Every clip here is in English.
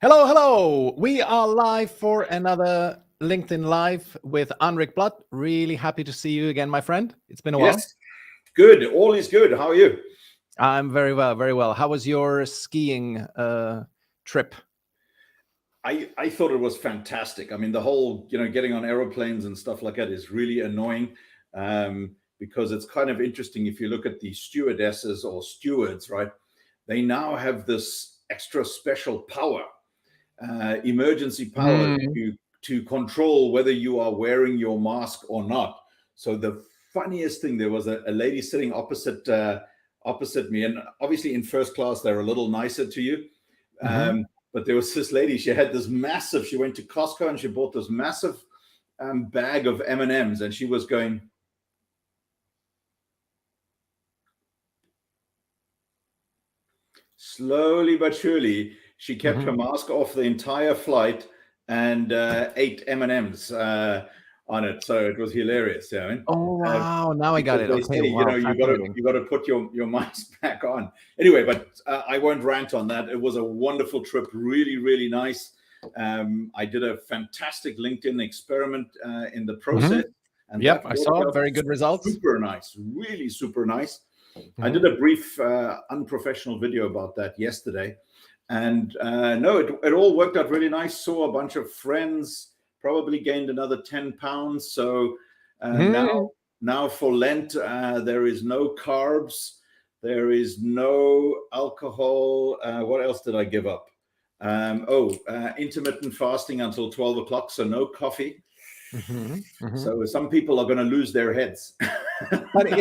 Hello, hello. We are live for another LinkedIn Live with Anric Michal. Really happy to see you again, my friend. It's been a while. Yes, good. All is good. How are you? I'm very well, very well. How was your skiing trip? I thought it was fantastic. I mean, the whole, getting on aeroplanes and stuff like that is really annoying because it's kind of interesting if you look at the stewardesses or stewards, right? They now have this extra special power, emergency power to control whether you are wearing your mask or not. So the funniest thing, there was a lady sitting opposite me, and obviously in first class they're a little nicer to you. But there was this lady, she had this massive, she went to Costco and she bought this massive bag of M&Ms, and she was going, slowly but surely, she kept her mask off the entire flight and ate M&Ms on it. So it was hilarious. Yeah. Oh, wow. Now I got it. They Okay, say, wow, you got to put your mask back on. Anyway, but I won't rant on that. It was a wonderful trip. Really, really nice. I did a fantastic LinkedIn experiment in the process. And yep, I saw very good results. Super nice. Really super nice. I did a brief unprofessional video about that yesterday. And no, it all worked out really nice. Saw a bunch of friends, probably gained another 10 pounds. So now for Lent, there is no carbs. There is no alcohol. What else did I give up? Intermittent fasting until 12 o'clock. So no coffee. So some people are going to lose their heads. But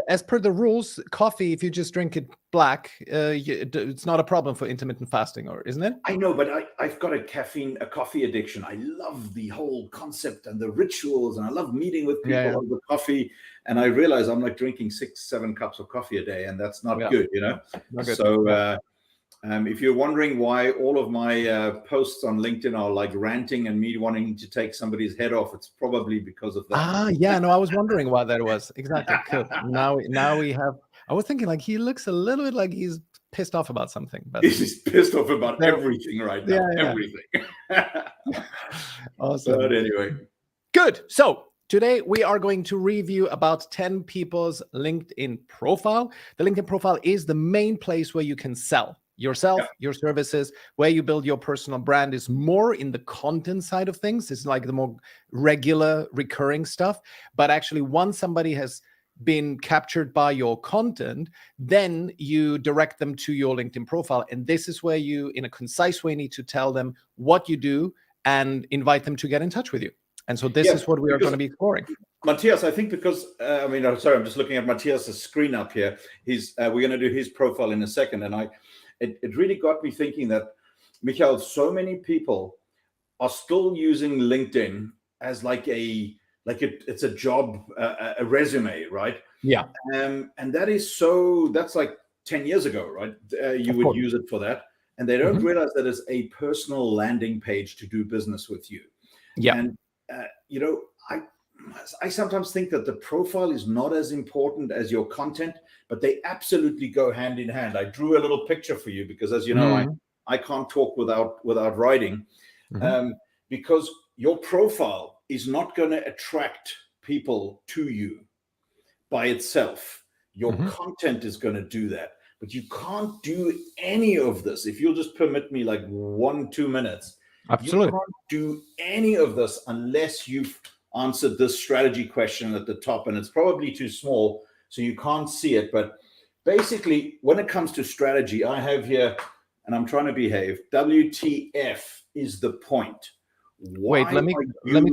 as per the rules, coffee, if you just drink it black, it's not a problem for intermittent fasting, or isn't it? I know, but I've got a coffee addiction. I love the whole concept and the rituals, and I love meeting with people over coffee. And I realize I'm like drinking 6-7 cups of coffee a day, and that's not good, Not good. So if you're wondering why all of my posts on LinkedIn are like ranting and me wanting to take somebody's head off, it's probably because of that. No, I was wondering why that was. Exactly. Good. Now we have. I was thinking like he looks a little bit like he's pissed off about something. But he's pissed off about everything right now. Everything. Awesome. But anyway. Good. So today we are going to review about 10 people's LinkedIn profile. The LinkedIn profile is the main place where you can sell yourself, your services, where you build your personal brand is more in the content side of things. It's like the more regular, recurring stuff. But actually, once somebody has been captured by your content, then you direct them to your LinkedIn profile. And this is where you, in a concise way, need to tell them what you do and invite them to get in touch with you. And so this is what we are going to be exploring. Matthias, I think because, I'm just looking at Matthias's screen up here. We're going to do his profile in a second. And it really got me thinking that, Michal, so many people are still using LinkedIn as it's a job, a resume, right? Yeah. And that's like 10 years ago, right? You would use it for that. And they don't realize that it's a personal landing page to do business with you. Yeah. And, I sometimes think that the profile is not as important as your content, but they absolutely go hand in hand. I drew a little picture for you because, as you know, I can't talk without writing, because your profile is not going to attract people to you by itself. Your content is going to do that, but you can't do any of this. If you'll just permit me like 1-2 minutes, absolutely, you can't do any of this unless you've answered this strategy question at the top, and it's probably too small, so you can't see it. But basically, when it comes to strategy, I have here, and I'm trying to behave, WTF is the point. Wait, let me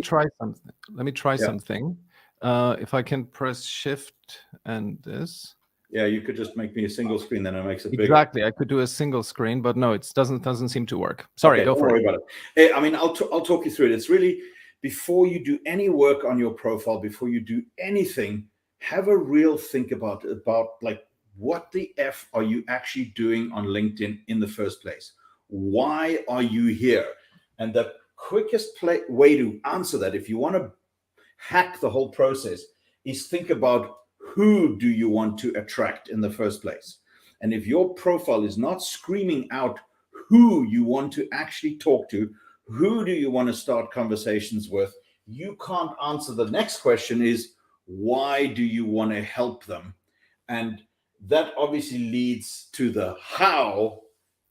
try something. Let me try something. If I can press Shift and this. Yeah, you could just make me a single screen, then it makes it bigger. Exactly, I could do a single screen, but no, it doesn't seem to work. Sorry, go for it. Don't worry about it. I mean, I'll talk you through it. It's really, before you do any work on your profile, before you do anything, have a real think about like, what the F are you actually doing on LinkedIn in the first place? Why are you here? And the quickest way to answer that, if you want to hack the whole process, is think about who do you want to attract in the first place. And if your profile is not screaming out who you want to actually talk to, who do you want to start conversations with. You can't answer the next question is, why do you want to help them? And that obviously leads to the how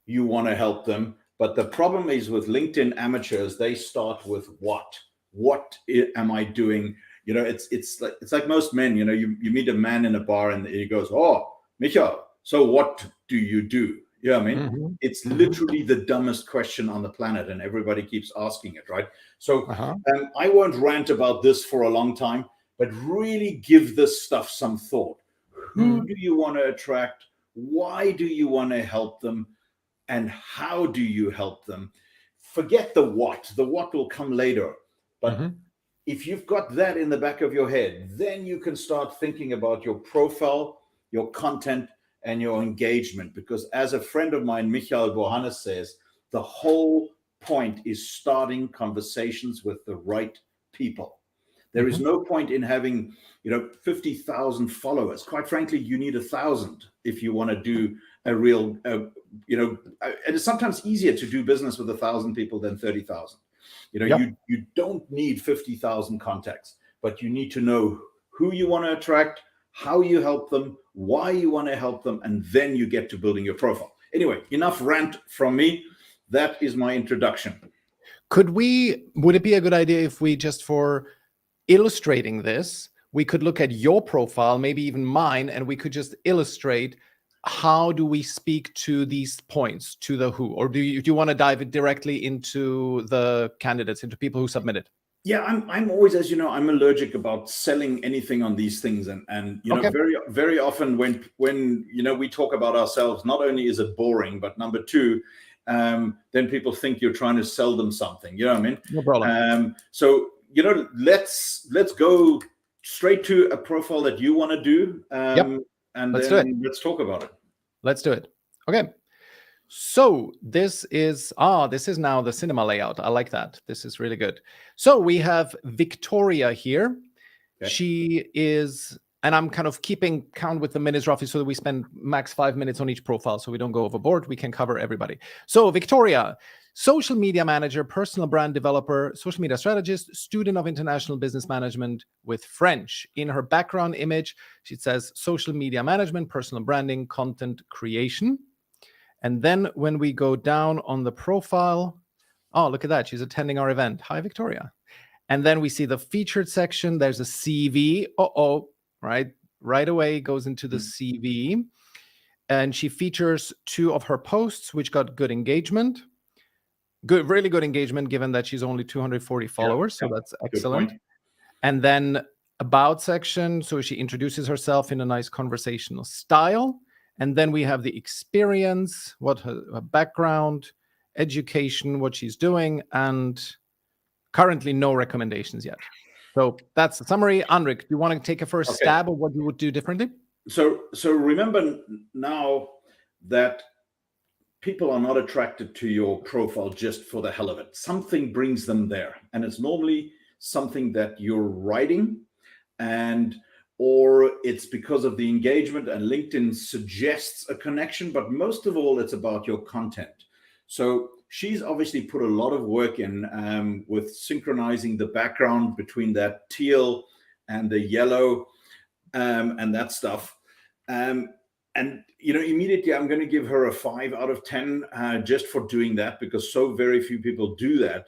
you want to help them. But the problem is with LinkedIn amateurs, they start with what? What am I doing? You know, it's like most men, you know, you meet a man in a bar and he goes, "Oh, Michal, so what do you do?" You know what I mean? It's literally the dumbest question on the planet, and everybody keeps asking it, right? So I won't rant about this for a long time, but really give this stuff some thought. Who do you want to attract? Why do you want to help them? And how do you help them? Forget the what. The what will come later. But if you've got that in the back of your head, then you can start thinking about your profile, your content, and your engagement. Because as a friend of mine, Michal Bohannes, says, the whole point is starting conversations with the right people. There is no point in having, 50,000 followers. Quite frankly, you need 1,000 if you want to do a real, and it's sometimes easier to do business with 1,000 people than 30,000. You don't need 50,000 contacts, but you need to know who you want to attract, how you help them, why you want to help them, and then you get to building your profile. Anyway, enough rant from me. That is my introduction. Would it be a good idea if we, just for illustrating this, we could look at your profile, maybe even mine, and we could just illustrate how do we speak to these points, to the who, or do you want to dive directly into the candidates, into people who submitted? Yeah, I'm always, as you know, I'm allergic about selling anything on these things, and very, very often when we talk about ourselves, not only is it boring, but number two, then people think you're trying to sell them something. You know what I mean? No problem. So let's go straight to a profile that you want to do, and let's talk about it. Let's do it. Okay. So this is now the cinema layout. I like that. This is really good. So we have Victoria here. Okay. She is, and I'm kind of keeping count with the minutes roughly so that we spend max 5 minutes on each profile so we don't go overboard. We can cover everybody. So Victoria, social media manager, personal brand developer, social media strategist, student of international business management with French. In her background image, she says social media management, personal branding, content creation. And then when we go down on the profile, oh, look at that. She's attending our event. Hi, Victoria. And then we see the featured section. There's a CV. Right away goes into the CV. And she features 2 of her posts, which got good engagement. Really good engagement, given that she's only 240 followers. So that's excellent. And then about section. So she introduces herself in a nice conversational style. And then we have the experience, what her background, education, what she's doing, and currently no recommendations yet. So that's the summary. Anric, do you want to take a first stab of what you would do differently? So remember now that people are not attracted to your profile just for the hell of it. Something brings them there. And it's normally something that you're writing, or it's because of the engagement, and LinkedIn suggests a connection, but most of all, it's about your content. So she's obviously put a lot of work in with synchronizing the background between that teal and the yellow and that stuff. And immediately I'm going to give her a 5 out of 10 just for doing that, because so very few people do that.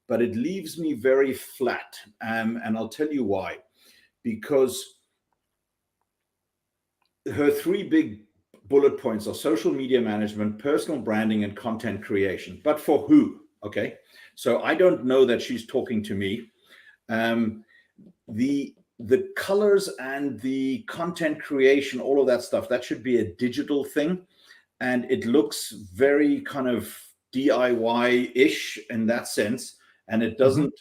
But it leaves me very flat, and I'll tell you why. Because her 3 big bullet points are social media management, personal branding, and content creation. But for who? Okay. So I don't know that she's talking to me. The colors and the content creation, all of that stuff, that should be a digital thing. And it looks very kind of DIY-ish in that sense. And it doesn't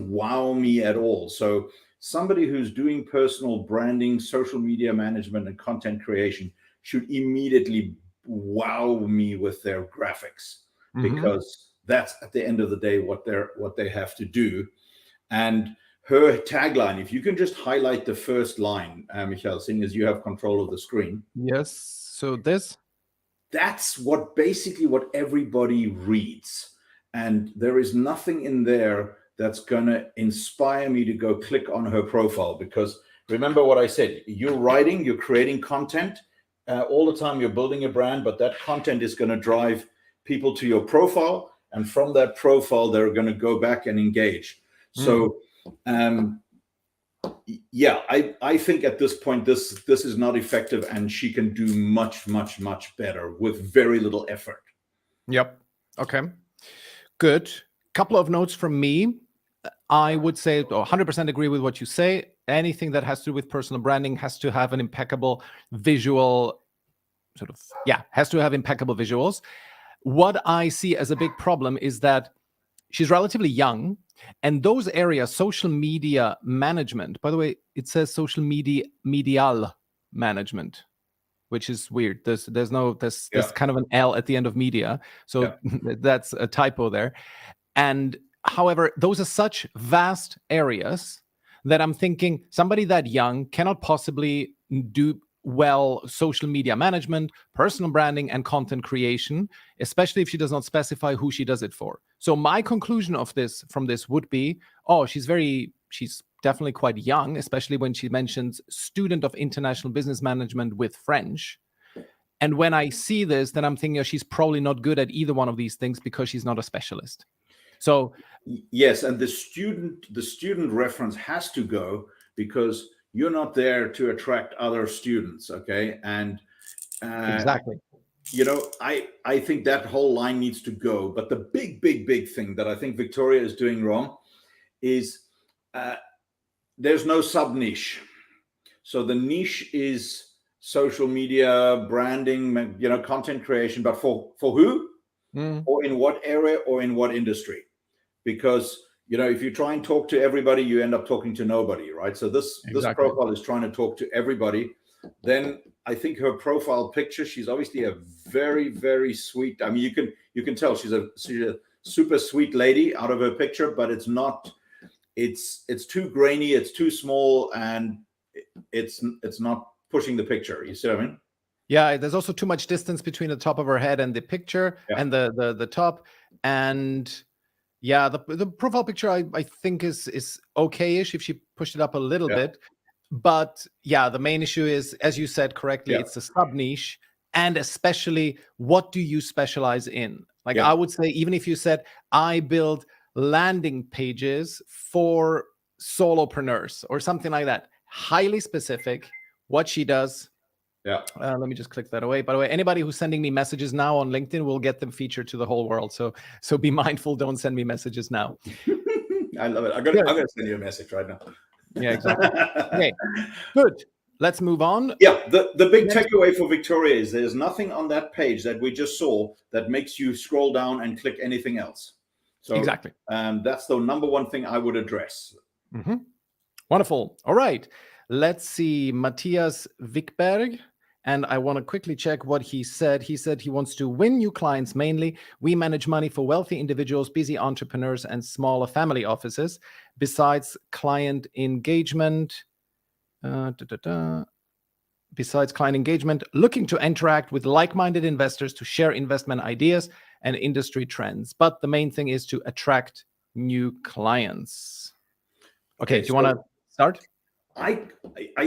wow me at all. So somebody who's doing personal branding, social media management, and content creation should immediately wow me with their graphics, because that's at the end of the day what they have to do. And her tagline, if you can just highlight the first line, Michal, seeing as you have control of the screen. Yes. So this that's basically what everybody reads. And there is nothing in there that's going to inspire me to go click on her profile, because remember what I said, you're writing, you're creating content all the time, you're building a brand, but that content is going to drive people to your profile. And from that profile, they're going to go back and engage. So, yeah, I think at this point, this is not effective, and she can do much, much, much better with very little effort. Yep. Okay. Good. Couple of notes from me. I would say 100% agree with what you say. Anything that has to do with personal branding has to have an impeccable visual has to have impeccable visuals. What I see as a big problem is that she's relatively young, and those areas, social media management, by the way, it says social medial management, which is weird. There's kind of an L at the end of media. So that's a typo there. And however, those are such vast areas that I'm thinking somebody that young cannot possibly do well social media management, personal branding, and content creation, especially if she does not specify who she does it for. So my conclusion from this would be, she's definitely quite young, especially when she mentions student of international business management with French. And when I see this, then I'm thinking she's probably not good at either one of these things because she's not a specialist. So yes, and the student reference has to go, because you're not there to attract other students, okay? And exactly, I think that whole line needs to go. But the big thing that I think Victoria is doing wrong is there's no sub niche. So the niche is social media branding, content creation, but for who, or in what area, or in what industry? Because if you try and talk to everybody, you end up talking to nobody, right? So this profile is trying to talk to everybody. Then I think her profile picture, she's obviously a very, very sweet. I mean, you can tell she's a super sweet lady out of her picture, but it's not. It's too grainy, it's too small, and it's not pushing the picture. You see what I mean? Yeah, there's also too much distance between the top of her head and the picture and the top. And yeah, the profile picture I think is okay-ish if she pushed it up a little bit. But yeah, the main issue is, as you said correctly, it's a sub niche, and especially what do you specialize in? Like I would say, even if you said I build landing pages for solopreneurs or something like that, highly specific what she does. Let me just click that away. By the way, anybody who's sending me messages now on LinkedIn will get them featured to the whole world. So be mindful. Don't send me messages now. I love it. I'm gonna send you a message right now. Yeah, exactly. Okay, good. Let's move on. Yeah, the big takeaway for Victoria is there's nothing on that page that we just saw that makes you scroll down and click anything else. So exactly. That's the number one thing I would address. Wonderful. All right. Let's see. Matthias Wickberg. And I want to quickly check what he said. He said he wants to win new clients mainly. We manage money for wealthy individuals, busy entrepreneurs, and smaller family offices. Besides client engagement, looking to interact with like-minded investors to share investment ideas and industry trends. But the main thing is to attract new clients. Okay, do you want to start? I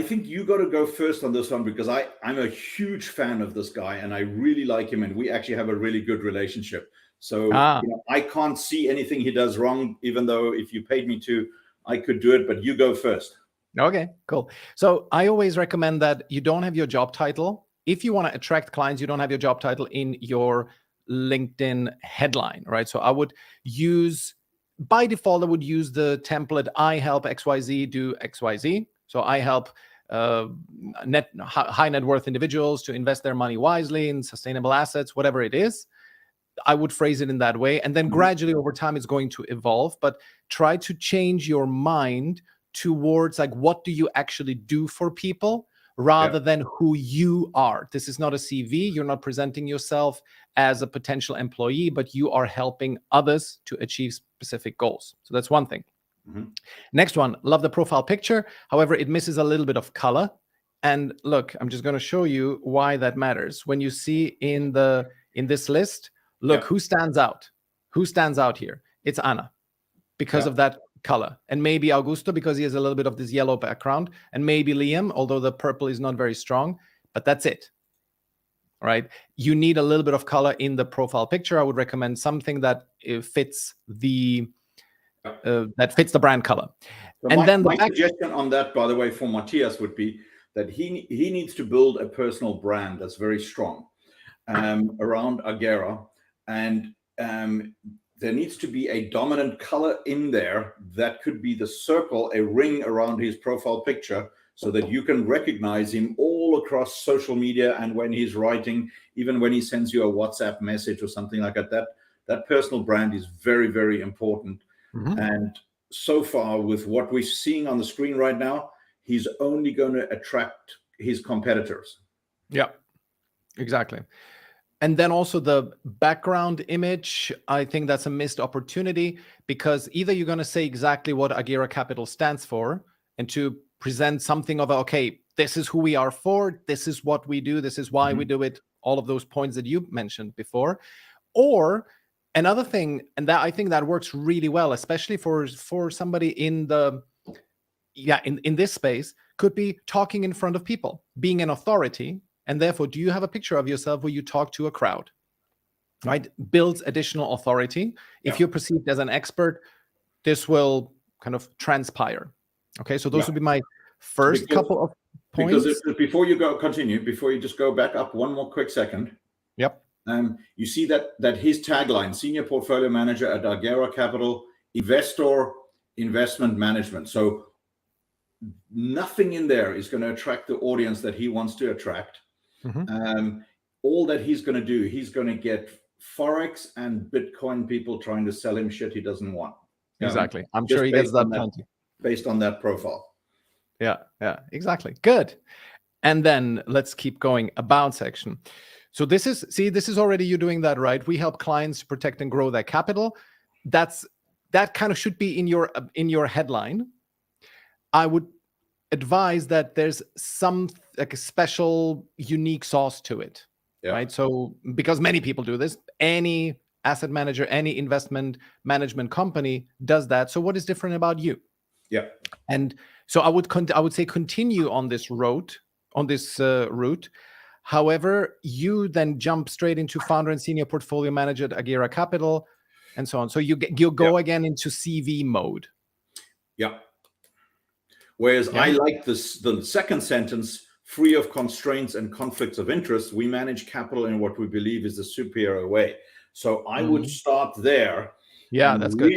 think you got to go first on this one, because I'm a huge fan of this guy and I really like him, and we actually have a really good relationship. So I can't see anything he does wrong, even though if you paid me to, I could do it, but you go first. Okay, cool. So I always recommend that you don't have your job title. If you want to attract clients, you don't have your job title in your LinkedIn headline, right? So I would use, by default, I would use the template, I help XYZ do XYZ. So I help high net worth individuals to invest their money wisely in sustainable assets, whatever it is. I would phrase it in that way. And then gradually over time, it's going to evolve. But try to change your mind towards like, what do you actually do for people rather than who you are. This is not a CV. You're not presenting yourself as a potential employee, but you are helping others to achieve specific goals. So that's one thing. Next one, love the profile picture. However, it misses a little bit of color. And look, I'm just going to show you why that matters. When you see in this list, look, who stands out? Who stands out here? It's Anna, because of that color, and maybe Augusto because he has a little bit of this yellow background, and maybe Liam, although the purple is not very strong, but that's it. Right? You need a little bit of color in the profile picture. I would recommend something that fits the brand color. So and my suggestion on that, by the way, for Matthias would be that he needs to build a personal brand that's very strong around Agera, and there needs to be a dominant color in there that could be the circle, a ring around his profile picture, so that you can recognize him all across social media. And when he's writing, even when he sends you a WhatsApp message or something like that, that personal brand is very, very important. And so far, with what we're seeing on the screen right now, he's only going to attract his competitors. Yeah, exactly. And then also the background image, I think that's a missed opportunity, because either you're going to say exactly what Agera Capital stands for and to present something of, okay, this is who we are for, this is what we do, this is why we do it, all of those points that you mentioned before. Or another thing, and that I think that works really well, especially for somebody in the, in this space, could be talking in front of people, being an authority. And therefore, do you have a picture of yourself where you talk to a crowd, right? Builds additional authority. If you're perceived as an expert, this will kind of transpire. Okay, so those would be my first couple of points. Because before you continue, before you just go back up one more quick second. Yep. You see that his tagline, Senior Portfolio Manager at Agera Capital, Investor Investment Management. So nothing in there is going to attract the audience that he wants to attract. All that he's going to do, he's going to get Forex and Bitcoin people trying to sell him shit he doesn't want. Exactly. I'm sure he gets that plenty. Based on that profile. Yeah, exactly. Good. And then let's keep going. About section. So this is already you doing that, right? We help clients to protect and grow their capital. That kind of should be in your headline. I would advise that there's some like a special unique sauce to it, right? So because many people do this, any asset manager, any investment management company does that. So what is different about you? And so I would say continue on this route. However, you then jump straight into founder and senior portfolio manager at Agera Capital, and so on. So you go again into CV mode. Whereas I like the second sentence, free of constraints and conflicts of interest, we manage capital in what we believe is the superior way. So I would start there. That's good.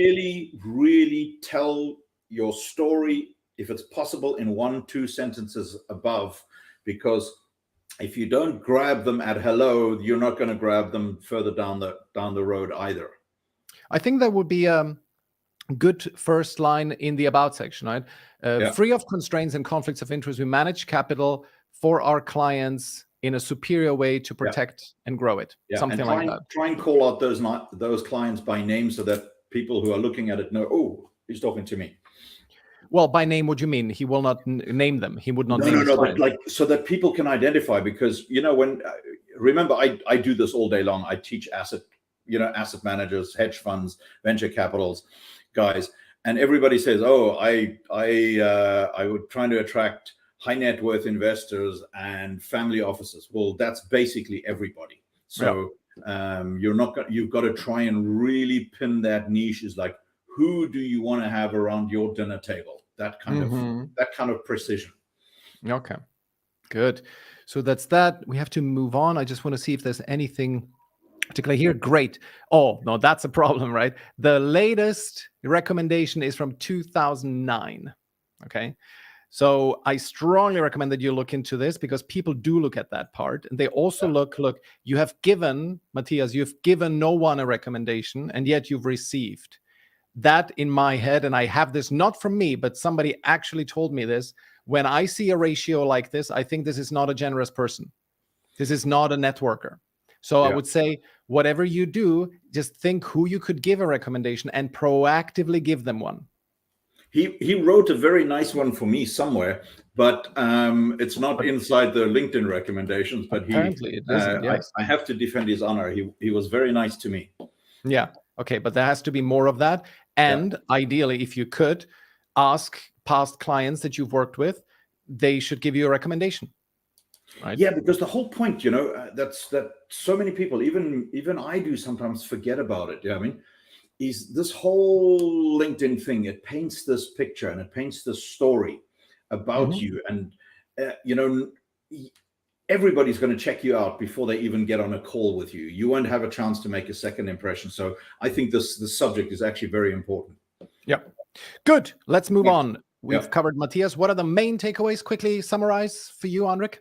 Really tell your story, if it's possible, in 1-2 sentences above, because if you don't grab them at hello, you're not going to grab them further down the road either. I think that would be a good first line in the about section, right? Free of constraints and conflicts of interest, we manage capital for our clients in a superior way to protect and grow it. Something like that. Try and call out those clients by name so that people who are looking at it know, oh, he's talking to me. Well, by name, what do you mean? He will not name them. He would not name No, but like so that people can identify, because remember, I do this all day long. I teach asset managers, hedge funds, venture capitals guys, and everybody says, oh, I would try to attract high net worth investors and family offices. Well, that's basically everybody. So you've got to try and really pin that niche. Is like, who do you want to have around your dinner table? That kind of precision. Okay, good. So that's that. We have to move on. I just want to see if there's anything particular here. Great. Oh, no, that's a problem, right? The latest recommendation is from 2009. Okay. So I strongly recommend that you look into this, because people do look at that part. And they also look, you have given, Matthias, you've given no one a recommendation, and yet you've received. That in my head, and I have this not from me, but somebody actually told me this, when I see a ratio like this, I think this is not a generous person. This is not a networker. So I would say, whatever you do, just think who you could give a recommendation and proactively give them one. He wrote a very nice one for me somewhere, but it's not inside the LinkedIn recommendations. But Apparently it isn't. Yes. I have to defend his honor. He was very nice to me. Yeah. Okay, but there has to be more of that. And ideally, if you could ask past clients that you've worked with, they should give you a recommendation. Right? Yeah, because the whole point, that so many people, even I do sometimes forget about it. Yeah, I mean, is this whole LinkedIn thing, it paints this picture and it paints this story about you. And, everybody's going to check you out before they even get on a call with you. You won't have a chance to make a second impression. So I think this subject is actually very important. Yeah. Good. Let's move on. We've covered Matthias. What are the main takeaways? Quickly summarize for you, Anric.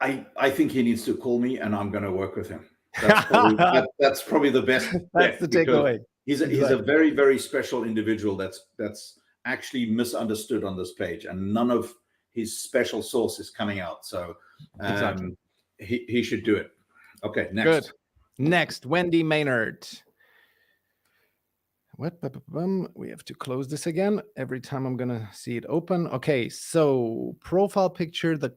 I think he needs to call me and I'm going to work with him. That's probably the best. That's the takeaway. He's a very, very special individual that's actually misunderstood on this page, and none of his special sauce is coming out. So he should do it. Okay, next. Good. Next, Wendy Maynard. We have to close this again. Every time I'm going to see it open. Okay, so profile picture, the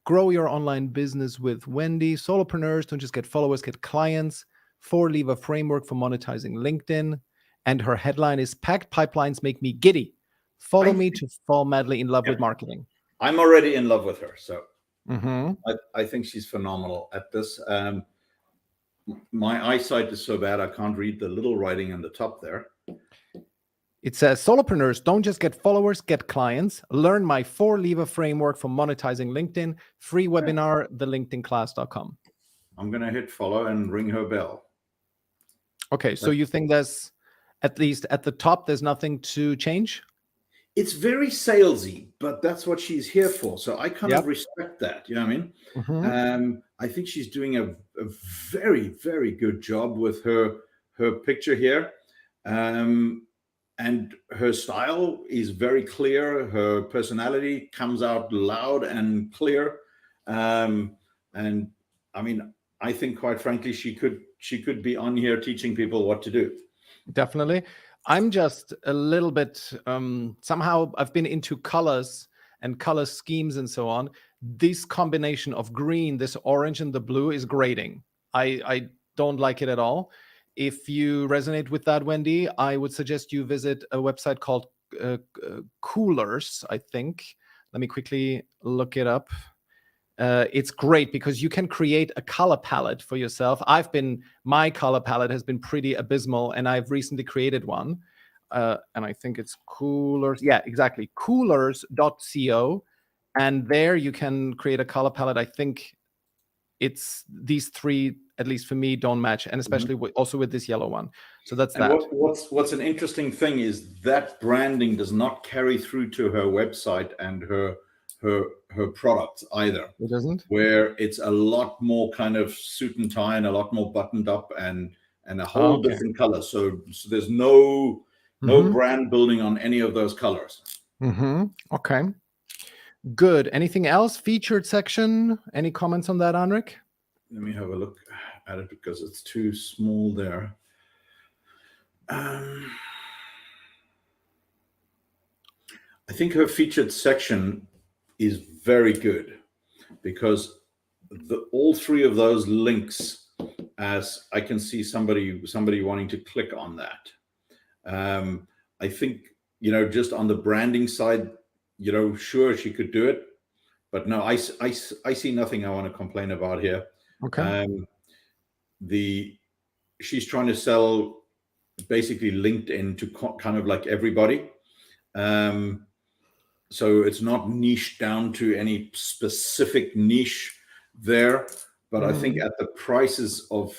grow your online business with Wendy. Solopreneurs don't just get followers, get clients. 4-lever framework for monetizing LinkedIn. And her headline is Packed Pipelines Make Me Giddy. Follow me to fall madly in love with marketing. I'm already in love with her. So I think she's phenomenal at this. My eyesight is so bad, I can't read the little writing on the top there. It says, solopreneurs don't just get followers, get clients. Learn my 4-lever framework for monetizing LinkedIn. Free webinar, thelinkedInclass.com. I'm going to hit follow and ring her bell. Okay, so you think there's, at least at the top, there's nothing to change? It's very salesy, but that's what she's here for. So I kind of respect that. You know what I mean? I think she's doing a very, very good job with her picture here. And her style is very clear. Her personality comes out loud and clear. And I mean, I think, quite frankly, she could be on here teaching people what to do. Definitely. I'm just a little bit, somehow I've been into colors and color schemes and so on. This combination of green, this orange and the blue is grating. I don't like it at all. If you resonate with that, Wendy, I would suggest you visit a website called Coolers, I think. Let me quickly look it up. It's great because you can create a color palette for yourself. My color palette has been pretty abysmal, and I've recently created one. And I think it's Coolers. Yeah, exactly. Coolers.co. And there you can create a color palette. I think it's these three, at least for me, don't match, and especially also with this yellow one. So that's that. What's an interesting thing is that branding does not carry through to her website and her products either. It doesn't? Where it's a lot more kind of suit and tie and a lot more buttoned up and a whole different color. So there's no brand building on any of those colors. Okay. Good. Anything else? Featured section? Any comments on that, Anric? Let me have a look at it because it's too small there. I think her featured section is very good because all three of those links, as I can see somebody wanting to click on that. I think, just on the branding side, sure, she could do it, but no, I see nothing I want to complain about here. Okay. She's trying to sell basically LinkedIn to kind of like everybody. So it's not niched down to any specific niche there, but I think at the prices of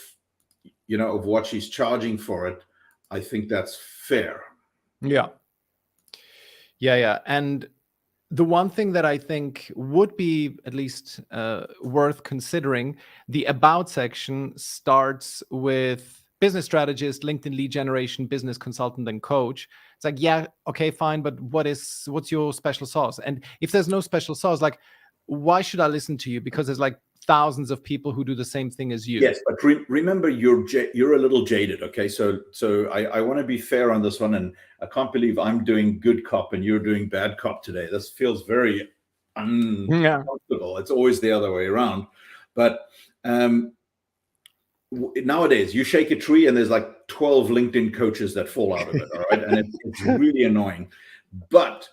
what she's charging for it, I think that's fair. Yeah. And the one thing that I think would be at least worth considering, the About section starts with business strategist, LinkedIn lead generation, business consultant, and coach. It's like, yeah, okay, fine, but what's your special sauce? And if there's no special sauce, like, why should I listen to you? Because there's like thousands of people who do the same thing as you. Yes, but remember, you're a little jaded. Okay, so I want to be fair on this one, and I can't believe I'm doing good cop and you're doing bad cop today. This feels very uncomfortable. It's always the other way around. But nowadays, you shake a tree and there's like 12 LinkedIn coaches that fall out of it. All right, and it's really annoying. But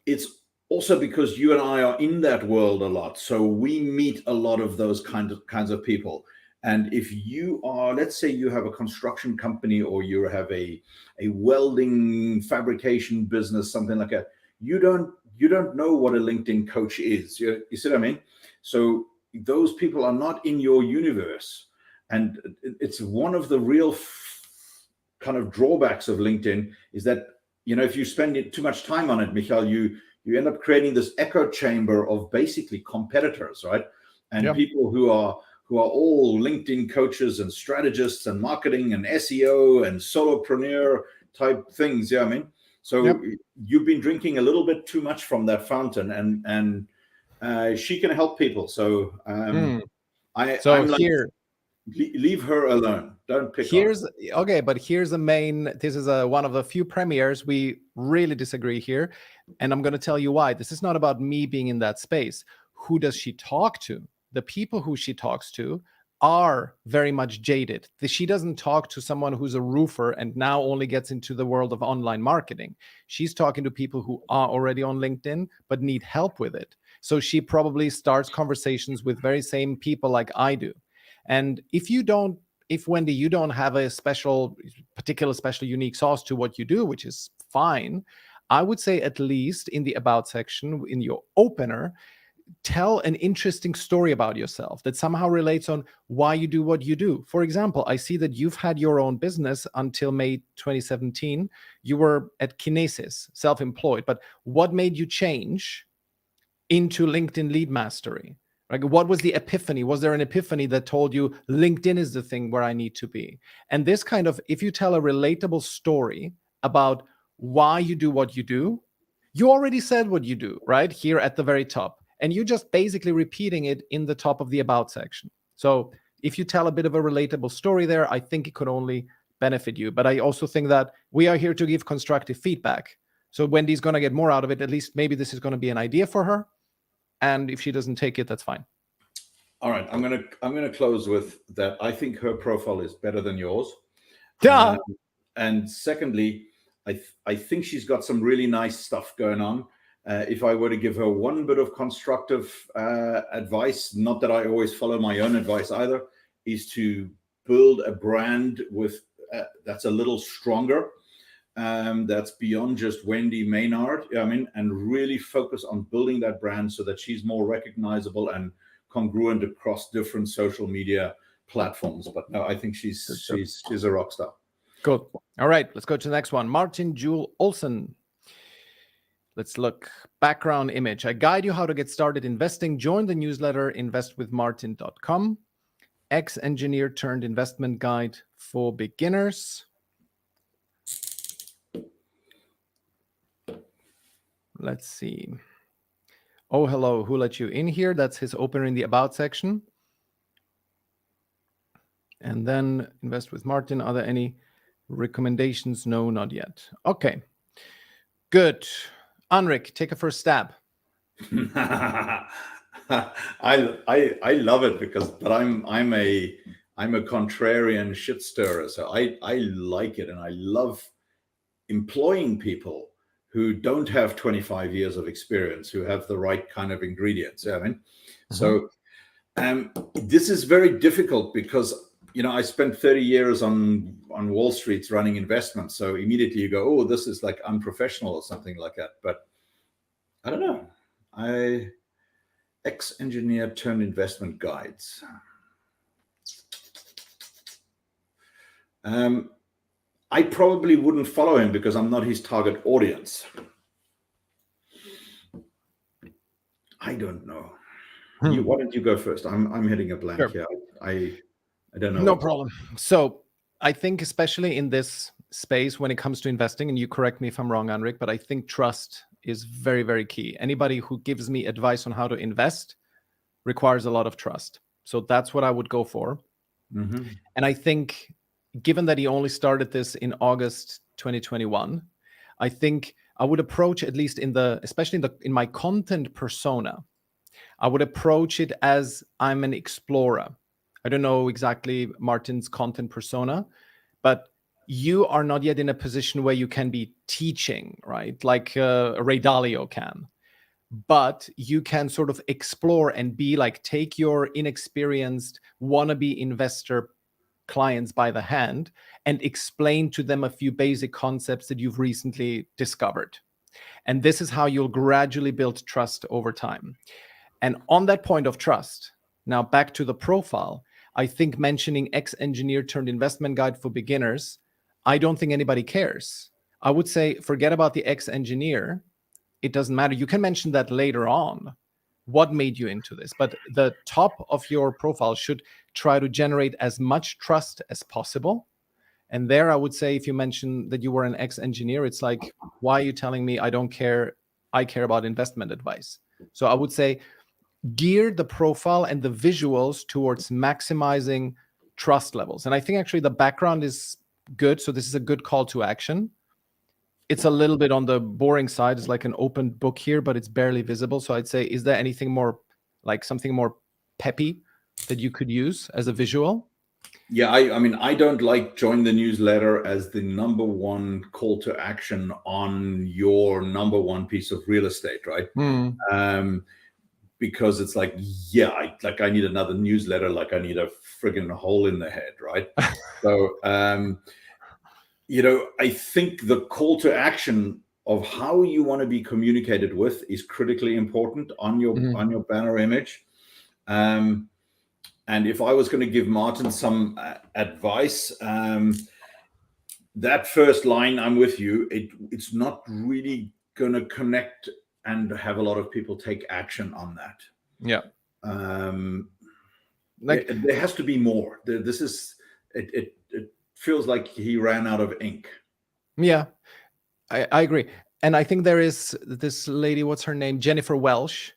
it's also because you and I are in that world a lot, so we meet a lot of those kinds of people. And if you are, let's say you have a construction company or you have a welding fabrication business, something like that, you don't know what a LinkedIn coach is. You see what I mean? So those people are not in your universe, and it's one of the real kind of drawbacks of LinkedIn is that, you know, if you spend too much time on it, Michal, you end up creating this echo chamber of basically competitors, right? And people who are all LinkedIn coaches and strategists and marketing and SEO and solopreneur type things. Yeah, I mean, so you've been drinking a little bit too much from that fountain, and she can help people. So I'm like, leave her alone. Don't pick on her. Okay, but here's the main. This is one of the few premieres we really disagree here, and I'm going to tell you why. This is not about me being in that space. Who does she talk to? The people who she talks to are very much jaded. She doesn't talk to someone who's a roofer and now only gets into the world of online marketing. She's talking to people who are already on LinkedIn but need help with it. So she probably starts conversations with very same people like I do. And if Wendy, you don't have a particular special unique sauce to what you do, which is fine, I would say at least in the about section, in your opener, tell an interesting story about yourself that somehow relates on why you do what you do. For example, I see that you've had your own business until May 2017. You were at Kinesis, self-employed, but what made you change into LinkedIn lead mastery? Like, what was the epiphany? Was there an epiphany that told you LinkedIn is the thing where I need to be? And this kind of, if you tell a relatable story about why you do what you do, you already said what you do, right? Here at the very top. And you're just basically repeating it in the top of the about section. So if you tell a bit of a relatable story there, I think it could only benefit you. But I also think that we are here to give constructive feedback. So Wendy's going to get more out of it. At least maybe this is going to be an idea for her. And if she doesn't take it, that's fine. All right, I'm gonna close with that. I think her profile is better than yours. And secondly, I think she's got some really nice stuff going on. If I were to give her one bit of constructive advice, not that I always follow my own advice either, is to build a brand with that's a little stronger. That's beyond just Wendy Maynard, I mean, and really focus on building that brand so that she's more recognizable and congruent across different social media platforms. But no, I think she's a rock star. Cool. All right, let's go to the next one. Martin Jewel Olson. Let's look. Background image. I guide you how to get started investing. Join the newsletter investwithmartin.com. Ex-engineer turned investment guide for beginners. Let's see. Oh, hello. Who let you in here? That's his opener in the about section. And then invest with Martin. Are there any recommendations? No, not yet. Okay. Good. Anric, take a first stab. I love it but I'm a contrarian shit stirrer. So I like it, and I love employing people who don't have 25 years of experience, who have the right kind of ingredients. I mean, so this is very difficult because, you know, I spent 30 years on Wall Street running investments. So immediately you go, oh, this is like unprofessional or something like that. But I don't know. Ex-engineer turned investment guides. I probably wouldn't follow him because I'm not his target audience. I don't know. Why don't you go first? I'm hitting a blank here. I don't know. No problem. So I think especially in this space when it comes to investing, and you correct me if I'm wrong, Anric, but I think trust is very, very key. Anybody who gives me advice on how to invest, requires a lot of trust. So that's what I would go for. And I think, given that he only started this in August 2021, I think I would approach, at least especially in my content persona, I would approach it as I'm an explorer. I don't know exactly Martin's content persona, but you are not yet in a position where you can be teaching, right? Like Ray Dalio can. But you can sort of explore and be like, take your inexperienced wannabe investor clients by the hand and explain to them a few basic concepts that you've recently discovered. And this is how you'll gradually build trust over time. And on that point of trust, now back to the profile, I think mentioning ex-engineer turned investment guide for beginners, I don't think anybody cares. I would say forget about the ex-engineer. It doesn't matter. You can mention that later on. What made you into this? But the top of your profile should try to generate as much trust as possible. And there, I would say, if you mention that you were an ex-engineer, it's like, why are you telling me I don't care? I care about investment advice. So I would say gear the profile and the visuals towards maximizing trust levels. And I think actually the background is good. So this is a good call to action. It's a little bit on the boring side. It's like an open book here, but it's barely visible. So I'd say, is there anything more, like something more peppy that you could use as a visual? Yeah, I mean, I don't like join the newsletter as the number one call to action on your number one piece of real estate, right? Because it's like, yeah, I need another newsletter, like I need a friggin' hole in the head, right? So, I think the call to action of how you want to be communicated with is critically important on your banner image. And if I was going to give Martin some advice, that first line, I'm with you, it's not really going to connect and have a lot of people take action on that. Yeah. There has to be more. It feels like he ran out of ink. Yeah, I agree. And I think there is this lady, what's her name? Jennifer Welsh.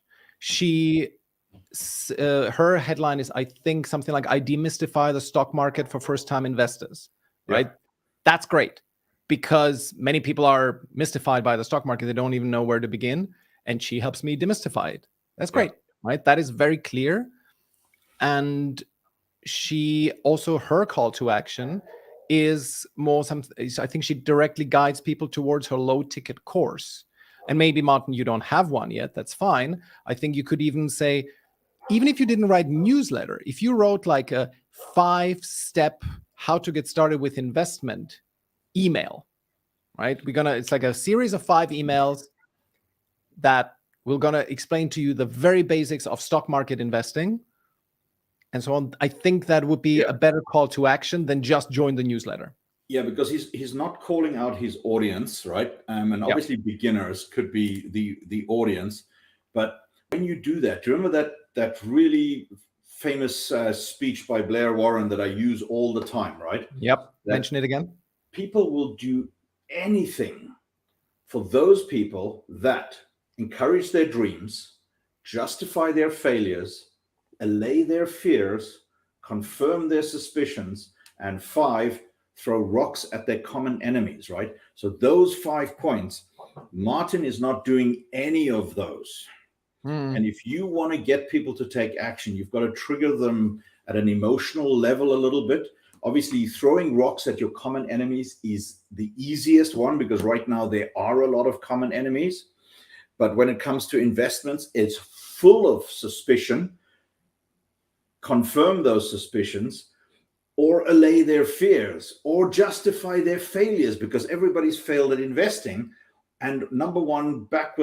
Her headline is, I think, something like, I demystify the stock market for first-time investors, right? Yeah. That's great, because many people are mystified by the stock market. They don't even know where to begin. And she helps me demystify it. That's great, right? That is very clear. And she also, her call to action is more something, I think she directly guides people towards her low ticket course. And maybe, Martin, you don't have one yet. That's fine. I think you could even say, even if you didn't write newsletter, if you wrote like a 5-step how to get started with investment email, right? It's like a series of 5 emails that we're going to explain to you the very basics of stock market investing and so on. I think that would be a better call to action than just join the newsletter. Yeah, because he's not calling out his audience, right? And obviously beginners could be the audience. But when you do that, do you remember that really famous speech by Blair Warren that I use all the time, right? Yep. Mention it again. People will do anything for those people that encourage their dreams, justify their failures, allay their fears, confirm their suspicions, and 5, throw rocks at their common enemies, right? So those 5 points, Martin is not doing any of those. And if you want to get people to take action, you've got to trigger them at an emotional level a little bit. Obviously, throwing rocks at your common enemies is the easiest one, because right now there are a lot of common enemies. But when it comes to investments, it's full of suspicion. Confirm those suspicions, or allay their fears, or justify their failures, because everybody's failed at investing. And number one, back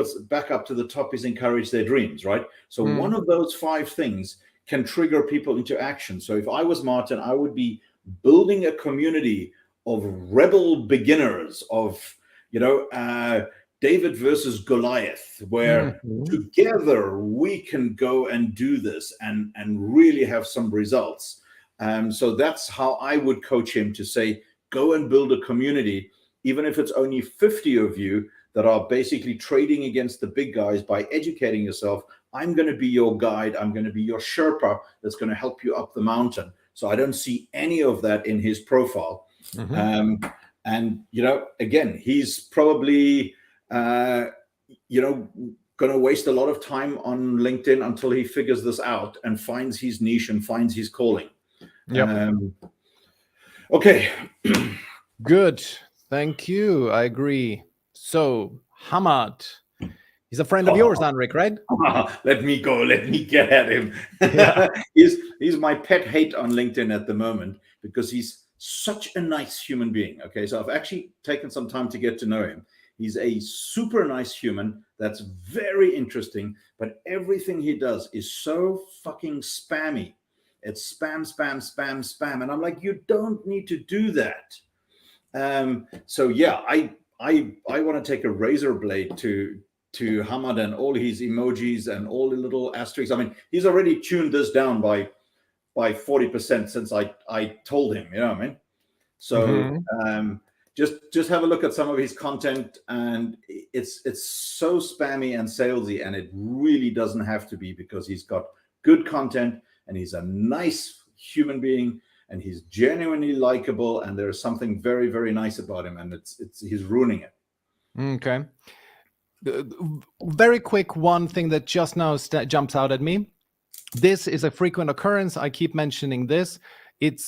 up to the top, is encourage their dreams, right? So one of those 5 things can trigger people into action. So if I was Martin, I would be building a community of rebel beginners, of, David versus Goliath, where together we can go and do this and really have some results. So that's how I would coach him, to say, go and build a community, even if it's only 50 of you that are basically trading against the big guys by educating yourself, I'm going to be your guide. I'm going to be your Sherpa that's going to help you up the mountain. So I don't see any of that in his profile. And, you know, again, he's probably, you know, going to waste a lot of time on LinkedIn until he figures this out and finds his niche and finds his calling. Okay. Good. Thank you. I agree. So Hamad, he's a friend of yours, Anric, right? Let me go. Let me get at him. He's my pet hate on LinkedIn at the moment because he's such a nice human being. Okay, so I've actually taken some time to get to know him. He's a super nice human that's very interesting, but everything he does is so fucking spammy. It's spam, spam, spam, spam, and I'm like, you don't need to do that. So yeah, I want to take a razor blade to Hamad and all his emojis and all the little asterisks. I mean, he's already tuned this down by 40% since I told him, you know what I mean? So just have a look at some of his content, and it's so spammy and salesy, and it really doesn't have to be, because he's got good content and he's a nice human being and he's genuinely likable, and there's something very, very nice about him, and he's ruining it. Okay. Very quick one thing that just now jumps out at me. This is a frequent occurrence. I keep mentioning this. It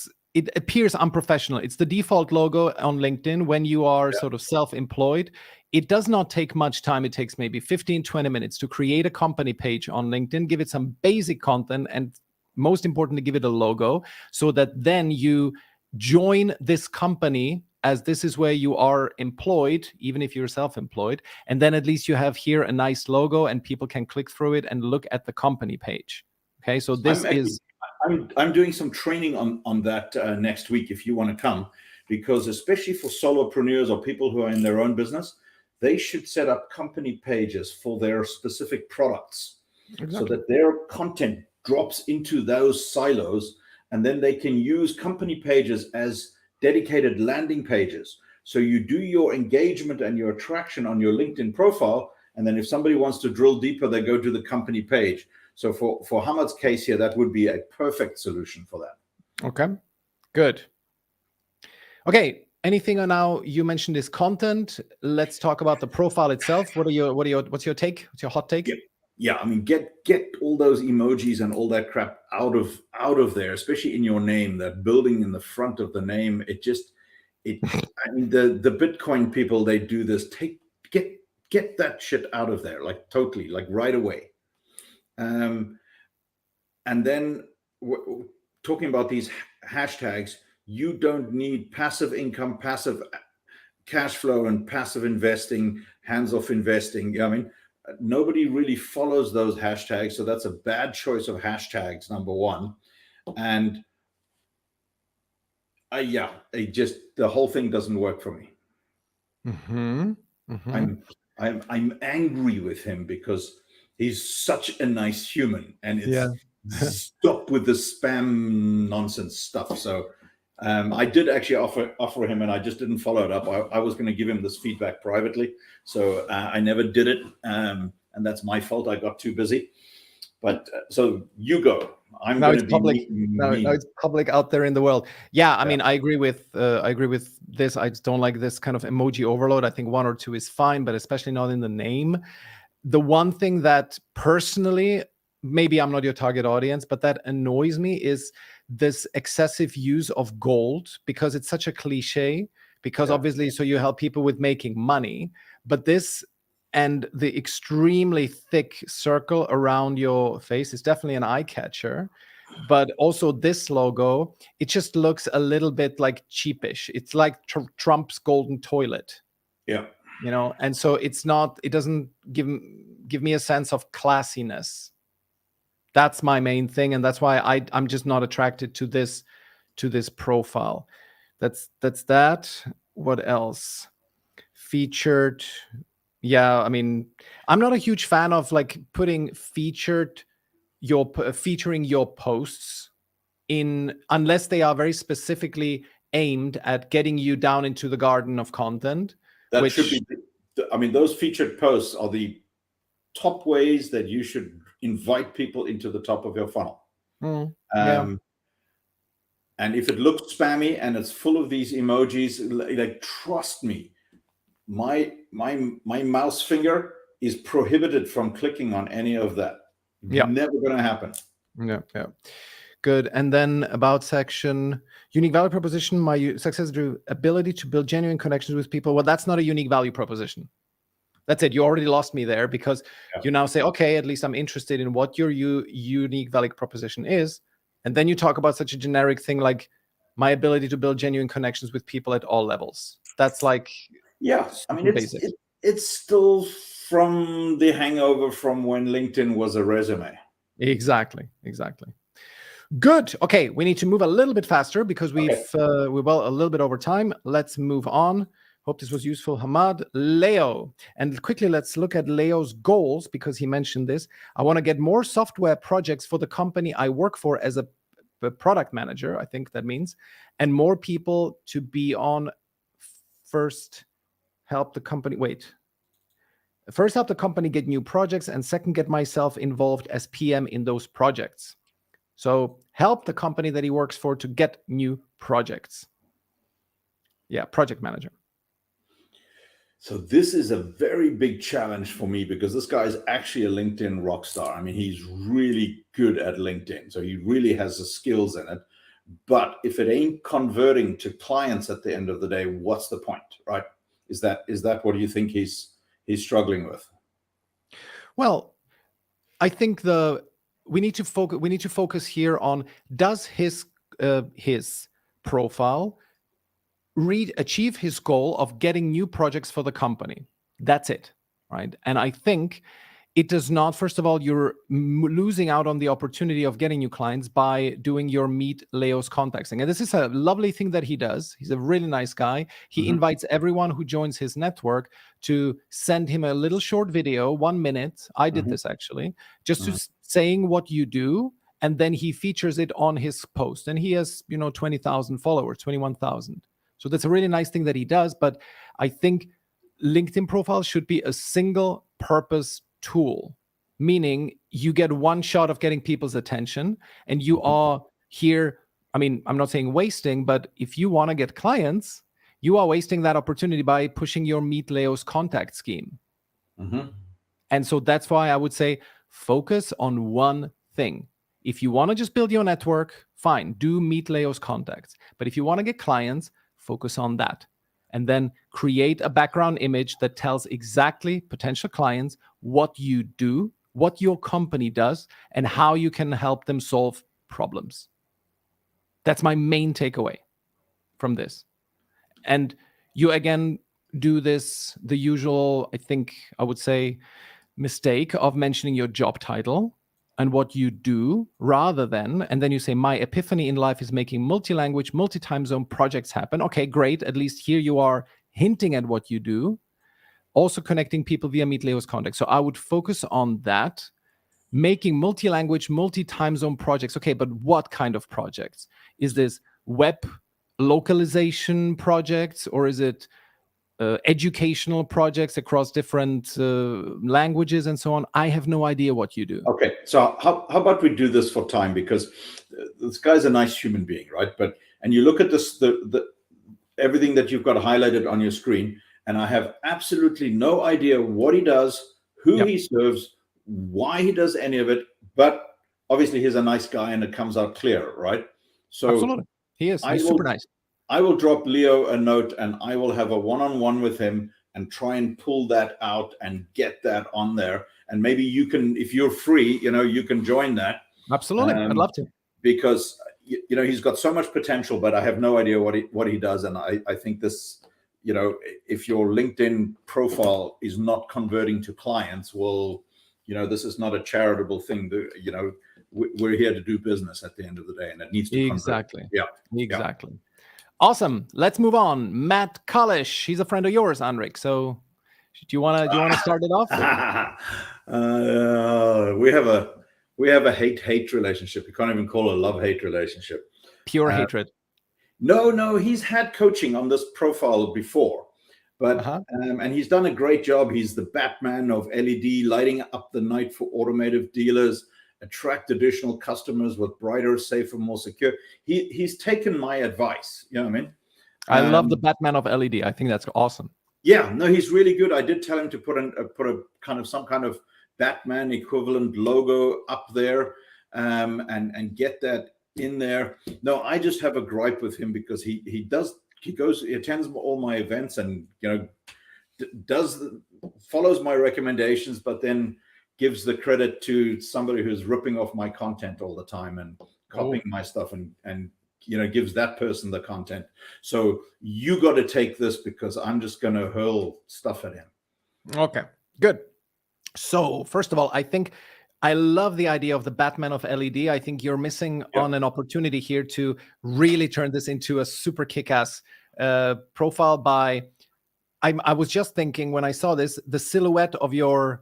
appears unprofessional. It's the default logo on LinkedIn when you are sort of self-employed. It does not take much time. It takes maybe 15, 20 minutes to create a company page on LinkedIn, give it some basic content, and most importantly, give it a logo, so that then you join this company, as this is where you are employed, even if you're self-employed. And then at least you have here a nice logo and people can click through it and look at the company page. Okay, so this I'm doing some training on that next week, if you want to come, because especially for solopreneurs or people who are in their own business, they should set up company pages for their specific products, so that their content drops into those silos, and then they can use company pages as dedicated landing pages. So you do your engagement and your attraction on your LinkedIn profile, and then if somebody wants to drill deeper, they go to the company page. So for Hamad's case here, that would be a perfect solution for that. Okay, good. Okay, anything on now? You mentioned this content. Let's talk about the profile itself. What's your take? What's your hot take? Yeah, I mean, get all those emojis and all that crap out of there, especially in your name. That building in the front of the name, I mean, the Bitcoin people, they do this. Get that shit out of there, like totally, like right away. And then talking about these hashtags, you don't need passive income, passive cash flow, and passive investing, hands-off investing. I mean, nobody really follows those hashtags, so that's a bad choice of hashtags, number one. And the whole thing doesn't work for me. I'm angry with him because he's such a nice human, and stop with the spam nonsense stuff. So I did actually offer him, and I just didn't follow it up. I was going to give him this feedback privately, so I never did it, and that's my fault. I got too busy. But so you go. Now it's public. Now it's public out there in the world. Yeah, I mean, I agree with this. I just don't like this kind of emoji overload. I think one or two is fine, but especially not in the name. The one thing that personally, maybe I'm not your target audience, but that annoys me is this excessive use of gold, because it's such a cliche, because obviously, so you help people with making money, but this and the extremely thick circle around your face is definitely an eye catcher. But also this logo, it just looks a little bit like cheapish. It's like Trump's golden toilet. Yeah. You know, and so it doesn't give me a sense of classiness. That's my main thing, and that's why I'm just not attracted to this profile. That's that. What else? Featured. Yeah, I mean, I'm not a huge fan of like featuring your posts in, unless they are very specifically aimed at getting you down into the garden of content. That should be, I mean, those featured posts are the top ways that you should invite people into the top of your funnel. Yeah. And if it looks spammy and it's full of these emojis, like trust me, my mouse finger is prohibited from clicking on any of that. Yeah. Never going to happen. Yeah. Good. And then about section, unique value proposition, my success through ability to build genuine connections with people. Well, that's not a unique value proposition. That's it. You already lost me there, because you now say, okay, at least I'm interested in what your unique value proposition is. And then you talk about such a generic thing like my ability to build genuine connections with people at all levels. That's like, yeah, I mean, it's still from the hangover from when LinkedIn was a resume. Exactly. Good. Okay, we need to move a little bit faster because we're well a little bit over time. Let's move on. Hope this was useful, Hamad. Leo. And quickly, let's look at Leo's goals, because he mentioned this. I want to get more software projects for the company I work for as a product manager, I think that means, and more people to be on. First, help the company get new projects, and second, get myself involved as PM in those projects. So help the company that he works for to get new projects. Yeah, project manager. So this is a very big challenge for me, because this guy is actually a LinkedIn rock star. I mean, he's really good at LinkedIn. So he really has the skills in it. But if it ain't converting to clients at the end of the day, what's the point, right? Is that what you think he's struggling with? Well, I think we need to focus here on, does his profile achieve his goal of getting new projects for the company? That's it, right? And I think it does not. First of all, you're losing out on the opportunity of getting new clients by doing your Meet Leo's contacts thing. And this is a lovely thing that he does. He's a really nice guy. He invites everyone who joins his network to send him a little short video, 1 minute. I did this actually, just to saying what you do. And then he features it on his post. And he has, 20,000 followers, 21,000. So that's a really nice thing that he does. But I think LinkedIn profile should be a single purpose tool, meaning you get one shot of getting people's attention, and you are here. I mean, I'm not saying wasting, but if you want to get clients, you are wasting that opportunity by pushing your Meet Leo's contact scheme. And so that's why I would say focus on one thing. If you want to just build your network, fine, do Meet Leo's contacts. But if you want to get clients, focus on that. And then create a background image that tells exactly potential clients what you do, what your company does, and how you can help them solve problems. That's my main takeaway from this. And you, again, do this, the usual, I would say, mistake of mentioning your job title and what you do, rather than, and then you say, my epiphany in life is making multi-language, multi-time zone projects happen. Okay, great. At least here you are hinting at what you do. Also connecting people via Meet Leo's contact. So I would focus on that, making multi-language, multi-time zone projects. Okay, but what kind of projects? Is this web localization projects, or is it educational projects across different languages and so on? I have no idea what you do. Okay, so how about we do this for time, because this guy's a nice human being, right? And you look at this, the everything that you've got highlighted on your screen, and I have absolutely no idea what he does, who he serves, why he does any of it. But obviously, he's a nice guy, and it comes out clear, right? So absolutely, he's super nice. I will drop Leo a note, and I will have a one-on-one with him and try and pull that out and get that on there. And maybe you can, if you're free, you can join that. Absolutely, I'd love to. Because he's got so much potential, but I have no idea what he does. And I think this, if your LinkedIn profile is not converting to clients, well, this is not a charitable thing. We're here to do business at the end of the day, and it needs to exactly. Convert. Yeah, exactly. Yeah. Awesome. Let's move on. Matt Kalish, he's a friend of yours, Anric. So, do you want to start it off? We have a hate relationship. You can't even call it a love-hate relationship. Pure hatred. No, he's had coaching on this profile before. But and he's done a great job. He's the Batman of LED, lighting up the night for automotive dealers, attract additional customers with brighter, safer, more secure. He's taken my advice. You know what I mean? I love the Batman of LED. I think that's awesome. Yeah, no, he's really good. I did tell him to put a kind of some kind of Batman equivalent logo up there, and get that in there. No, I just have a gripe with him because he attends all my events and, you know, follows my recommendations, but then gives the credit to somebody who's ripping off my content all the time and copying my stuff and you know, gives that person the content. So you got to take this because I'm just going to hurl stuff at him. Okay, good. So first of all, I think I love the idea of the Batman of LED. I think you're missing on an opportunity here to really turn this into a super kick-ass profile. I was just thinking when I saw this, the silhouette of your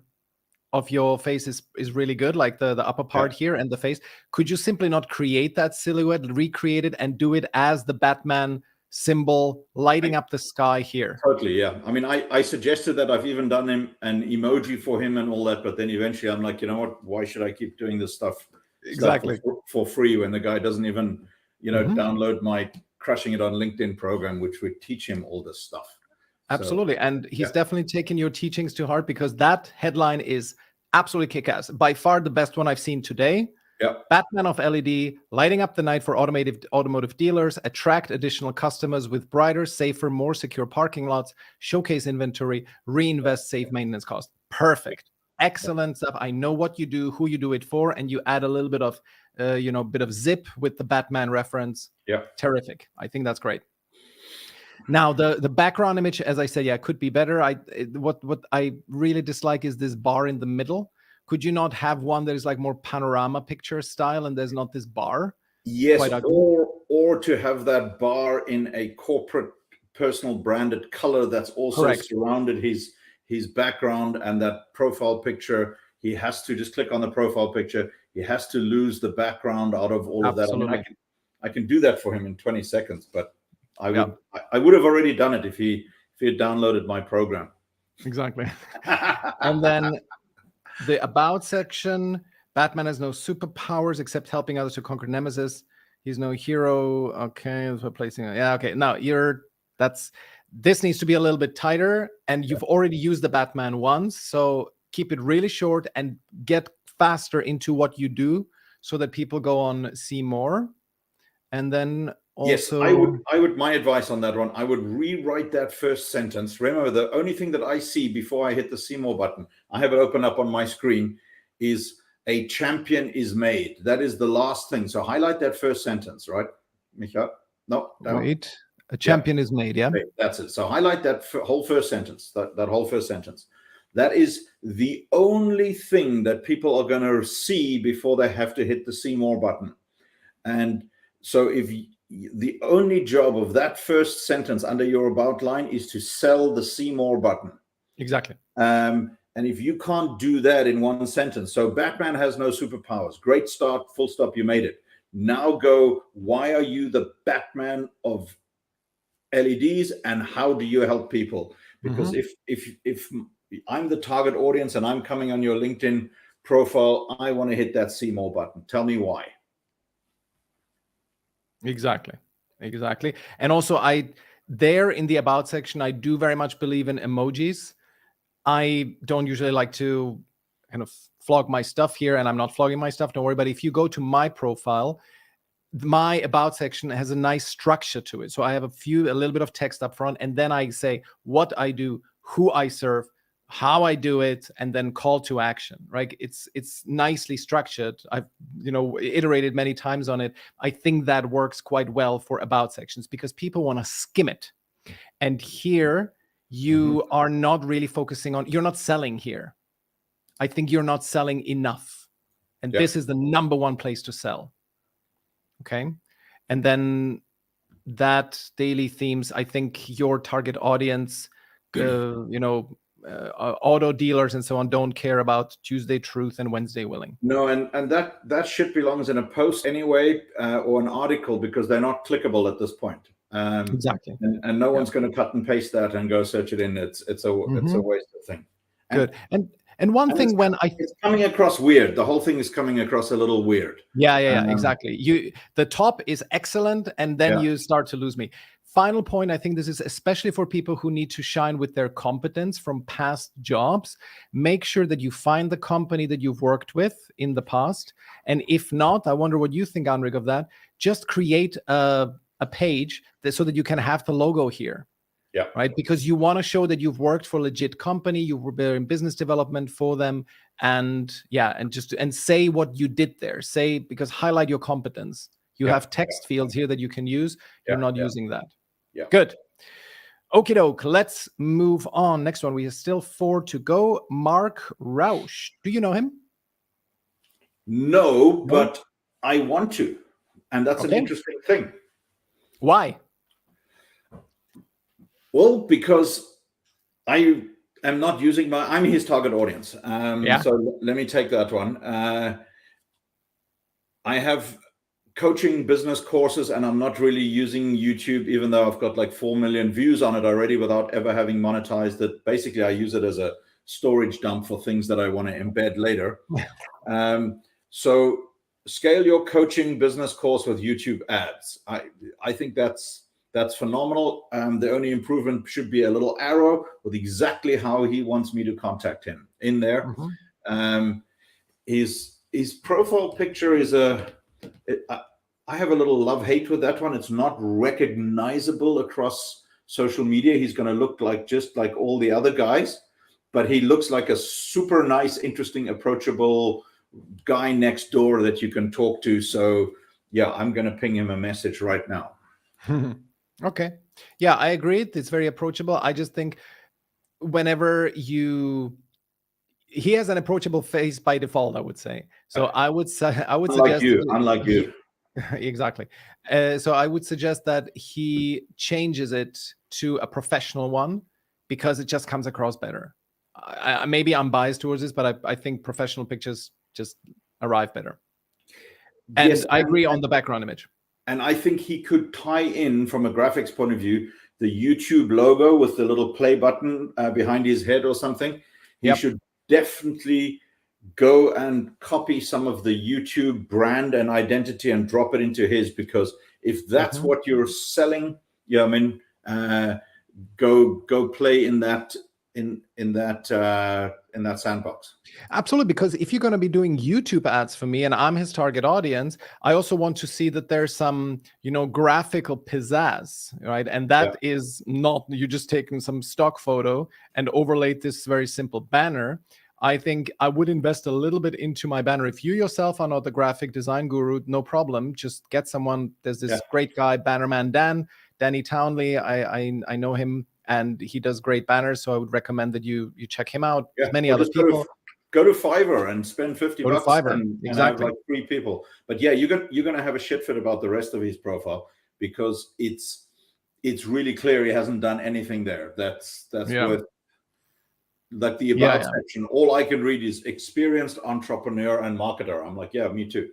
face is really good, like the upper part here and the face. Could you simply not create that silhouette, recreate it, and do it as the Batman symbol lighting up the sky here? Totally, yeah. I mean, I suggested that. I've even done him an emoji for him and all that, but then eventually I'm like, you know what? Why should I keep doing this stuff for free when the guy doesn't even, you know, download my Crushing It on LinkedIn program, which would teach him all this stuff. Absolutely. So, and he's definitely taken your teachings to heart because that headline is absolutely kick-ass. By far the best one I've seen today. Batman of LED, lighting up the night for automotive dealers, attract additional customers with brighter, safer, more secure parking lots, showcase inventory, reinvest, save maintenance costs. Perfect. Excellent stuff. I know what you do, who you do it for, and you add a little bit of, bit of zip with the Batman reference. Terrific. I think that's great. Now, the background image, as I said, could be better. What I really dislike is this bar in the middle. Could you not have one that is like more panorama picture style and there's not this bar? Yes, or to have that bar in a corporate, personal branded color that's also surrounded his background and that profile picture. He has to just click on the profile picture. He has to lose the background out of all of that. I mean, I can do that for him in 20 seconds, but I would have already done it if he had downloaded my program. Exactly. And then the about section, Batman has no superpowers except helping others to conquer nemesis. He's no hero. Okay, replacing. Okay. Now this needs to be a little bit tighter, and you've already used the Batman once, so keep it really short and get faster into what you do so that people go on see more. And then also, yes, I would. My advice on that one, I would rewrite that first sentence. Remember, the only thing that I see before I hit the see more button, I have it open up on my screen, is a champion is made. That is the last thing. So highlight that first sentence, right, Michal? No, wait. A champion is made. Yeah, that's it. So highlight that whole first sentence. That whole first sentence. That is the only thing that people are going to see before they have to hit the see more button. And so if the only job of that first sentence under your about line is to sell the see more button. Exactly. And if you can't do that in one sentence, so Batman has no superpowers. Great start, full stop, you made it. Now go, why are you the Batman of LEDs and how do you help people? Because if I'm the target audience and I'm coming on your LinkedIn profile, I want to hit that see more button. Tell me why. Exactly. And also there in the about section, I do very much believe in emojis. I don't usually like to kind of flog my stuff here, and I'm not flogging my stuff, don't worry. But if you go to my profile, my about section has a nice structure to it. So I have a little bit of text up front, and then I say what I do, who I serve, how I do it, and then call to action, right? It's nicely structured. I've iterated many times on it. I think that works quite well for about sections because people want to skim it. And here you are not really focusing on, you're not selling here. I think you're not selling enough. And this is the number one place to sell. Okay. And then that daily themes, I think your target audience, auto dealers and so on don't care about Tuesday truth and Wednesday willing. No, and that shit belongs in a post anyway, or an article, because they're not clickable at this point. Exactly. And no one's going to cut and paste that and go search it in. It's a waste of thing. Good. And one thing when it's coming across weird. The whole thing is coming across a little weird. Yeah, exactly. The top is excellent, and then you start to lose me. Final point, I think this is especially for people who need to shine with their competence from past jobs. Make sure that you find the company that you've worked with in the past. And if not, I wonder what you think, Anric, of that. Just create a page so that you can have the logo here. Yeah. Right. Because you want to show that you've worked for a legit company, you were there in business development for them, and say what you did there. Because highlight your competence. You have text fields here that you can use. You're not using that. Yeah. Good. Okie doke. Let's move on. Next one. We have still 4 to go. Mark Rausch. Do you know him? No, but I want to. And that's an interesting thing. Why? Well, because I am not using I'm his target audience. So let me take that one. I have coaching business courses, and I'm not really using YouTube, even though I've got like 4 million views on it already without ever having monetized it. Basically, I use it as a storage dump for things that I want to embed later. So scale your coaching business course with YouTube ads. I think that's phenomenal. The only improvement should be a little arrow with exactly how he wants me to contact him in there. His profile picture is I have a little love-hate with that one. It's not recognizable across social media. He's going to look just like all the other guys, but he looks like a super nice, interesting, approachable guy next door that you can talk to. So yeah, I'm going to ping him a message right now. Okay. Yeah, I agree. It's very approachable. I just think whenever he has an approachable face by default, I would say. So I would suggest unlike you. Exactly. So I would suggest that he changes it to a professional one, because it just comes across better. Maybe I'm biased towards this, but I think professional pictures just arrive better. And yes, I agree on the background image. And I think he could tie in, from a graphics point of view, the YouTube logo with the little play button behind his head or something. He should definitely go and copy some of the YouTube brand and identity and drop it into his, because if that's what you're selling, go play in that sandbox. Absolutely, because if you're going to be doing YouTube ads for me and I'm his target audience, I also want to see that there's some, graphical pizzazz, right? And that is not you just taking some stock photo and overlaid this very simple banner. I think I would invest a little bit into my banner. If you yourself are not the graphic design guru, no problem. Just get someone. There's this great guy, Bannerman Danny Townley. I know him, and he does great banners. So I would recommend that you check him out. There's many other people. Go to Fiverr and spend $50 and have like 3 people. But yeah, you're gonna have a shit fit about the rest of his profile, because it's really clear he hasn't done anything there. That's worth. Like the about section, all I can read is experienced entrepreneur and marketer. I'm like, yeah, me too.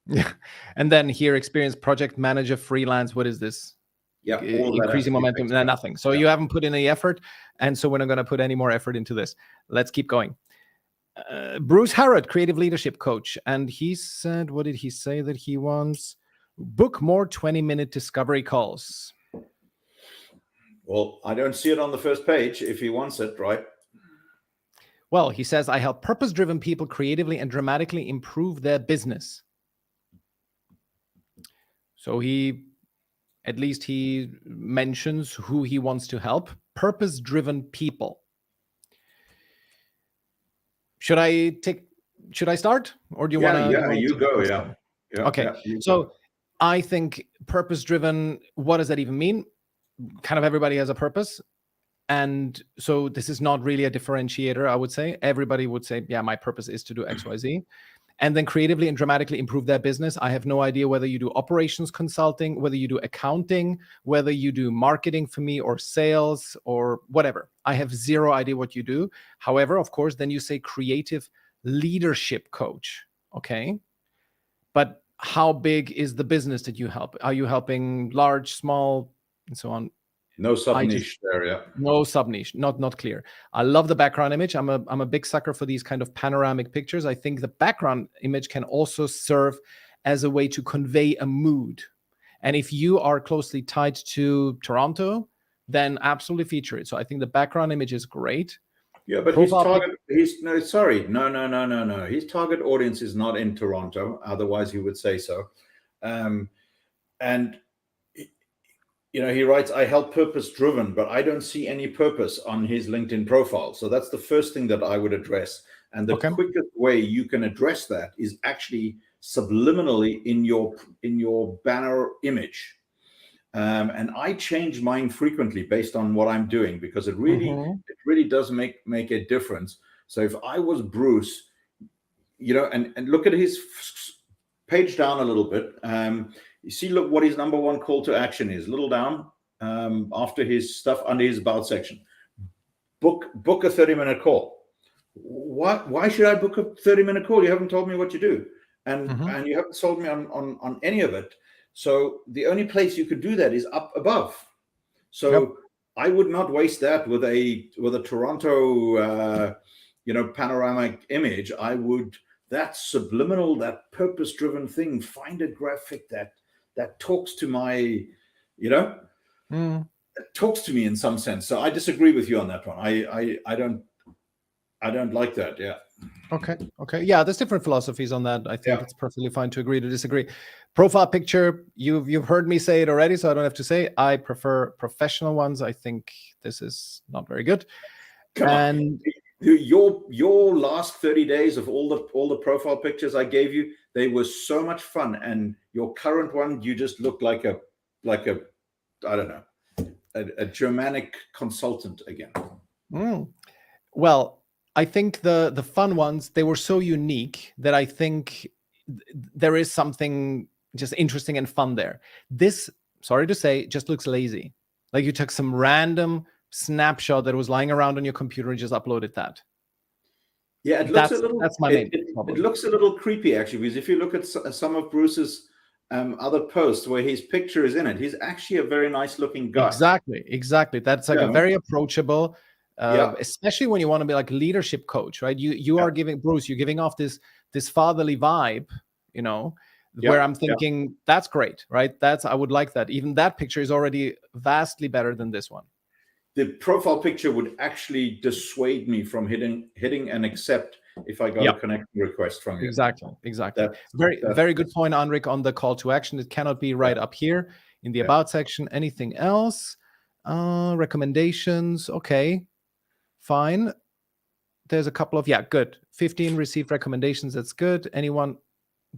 Yeah. And then here, experienced project manager, freelance. What is this? Yeah. Increasing momentum. Nothing. So you haven't put in any effort. And so we're not going to put any more effort into this. Let's keep going. Bruce Harrod, creative leadership coach. And he said, what did he say that he wants? Book more 20-minute discovery calls. Well, I don't see it on the first page if he wants it, right? Well, he says, I help purpose-driven people creatively and dramatically improve their business. So he mentions who he wants to help. Purpose-driven people. Should I start? Or do you want to? Yeah, you go. Yeah. Okay. So I think purpose-driven, what does that even mean? Kind of everybody has a purpose. And so this is not really a differentiator, I would say. Everybody would say, yeah, my purpose is to do X, Y, Z. And then creatively and dramatically improve their business. I have no idea whether you do operations consulting, whether you do accounting, whether you do marketing for me or sales or whatever. I have zero idea what you do. However, of course, then you say creative leadership coach. Okay. But how big is the business that you help? Are you helping large, small, and so on. No sub niche there, yeah. No sub niche, not clear. I love the background image. I'm a big sucker for these kind of panoramic pictures. I think the background image can also serve as a way to convey a mood. And if you are closely tied to Toronto, then absolutely feature it. So I think the background image is great. Yeah, but his target audience is not in Toronto. Otherwise, he would say so. And he writes, I help purpose driven, but I don't see any purpose on his LinkedIn profile. So that's the first thing that I would address. And the quickest way you can address that is actually subliminally in your banner image. And I change mine frequently based on what I'm doing, because it really does make a difference. So if I was Bruce, and look at his page down a little bit. You see, look what his number one call to action is. Little down after his stuff under his about section. Book a 30-minute call. Why should I book a 30-minute call? You haven't told me what you do, and you haven't sold me on any of it. So the only place you could do that is up above. So I would not waste that with a Toronto panoramic image. I would, that subliminal, that purpose-driven thing, find a graphic that talks to my, talks to me in some sense. So I disagree with you on that one. I don't like that. Yeah. Okay. Yeah, there's different philosophies on that. I think it's perfectly fine to agree to disagree. Profile picture, you've heard me say it already, so I don't have to say. I prefer professional ones. I think this is not very good. Come on. Your last 30 days of all the profile pictures I gave you, they were so much fun. And your current one, you just look like a I don't know, a Germanic consultant again. Well, I think the fun ones, they were so unique that I think there is something just interesting and fun there. This, sorry to say, just looks lazy. Like you took some random snapshot that was lying around on your computer and just uploaded that. Yeah, it looks that's my main problem. It looks a little creepy, actually, because if you look at some of Bruce's other posts where his picture is in it, he's actually a very nice looking guy. Exactly. That's like a very approachable, especially when you want to be like a leadership coach, right? You are giving, Bruce, you're giving off this fatherly vibe, where I'm thinking that's great, right? I would like that. Even that picture is already vastly better than this one. The profile picture would actually dissuade me from hitting and accept if I got a connection request from you. Exactly. Very good point, Anric, on the call to action. It cannot be right up here in the about section. Anything else? Recommendations. Okay, fine. There's a couple of, good. 15 received recommendations. That's good. Anyone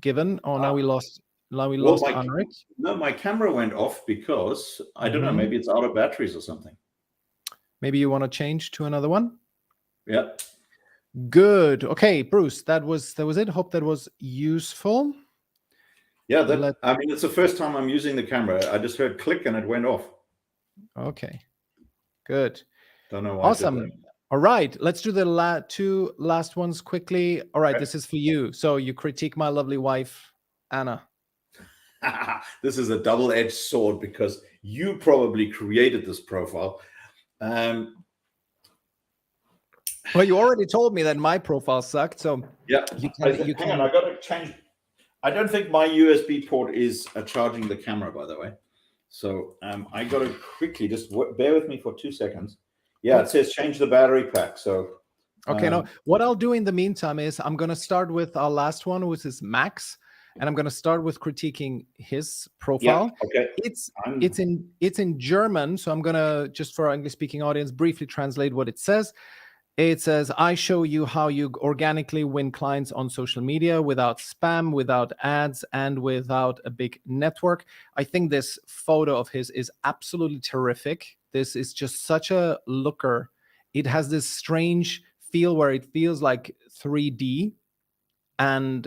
given? Oh, now we lost Anric. No, my camera went off because I don't know, maybe it's out of batteries or something. Maybe you want to change to another one? Yeah. Good. Okay, Bruce, that was it. Hope that was useful. Yeah, it's the first time I'm using the camera. I just heard click and it went off. Okay. Good. Don't know why. Awesome. All right, let's do the two last ones quickly. All right, this is for you. So you critique my lovely wife, Anna. This is a double-edged sword because you probably created this profile. Well, you already told me that my profile sucked, so hang on, I got to change. I don't think my USB port is charging the camera, by the way. So I got to quickly just bear with me for 2 seconds. Yeah, it says change the battery pack. So now what I'll do in the meantime is I'm going to start with our last one, which is Max, and I'm going to start with critiquing his profile. Yeah, okay. It's in German, so I'm going to, just for our English-speaking audience, briefly translate what it says. It says, I show you how you organically win clients on social media without spam, without ads, and without a big network. I think this photo of his is absolutely terrific. This is just such a looker. It has this strange feel where it feels like 3D. And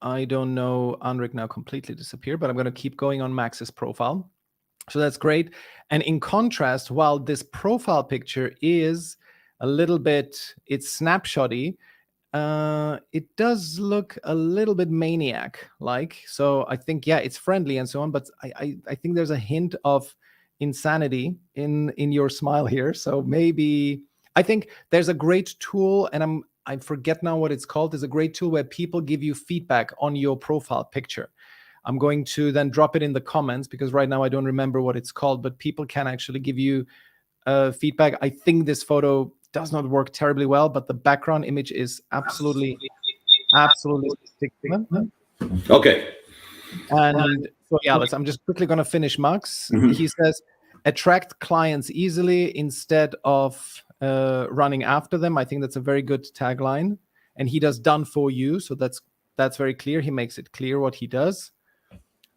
I don't know, Anric now completely disappeared, but I'm going to keep going on Max's profile. So that's great. And in contrast, while this profile picture is a little bit, it's snapshotty, it does look a little bit maniac-like. So I think, it's friendly and so on, but I think there's a hint of insanity in your smile here. So maybe I think there's a great tool, and I forget now what it's called. There's a great tool where people give you feedback on your profile picture. I'm going to then drop it in the comments because right now I don't remember what it's called, but people can actually give you feedback. I think this photo does not work terribly well, but the background image is absolutely spectacular. Okay. And so yeah, I'm just quickly going to finish Max. He says, attract clients easily instead of running after them. I think that's a very good tagline. And he does done for you. So that's very clear. He makes it clear what he does.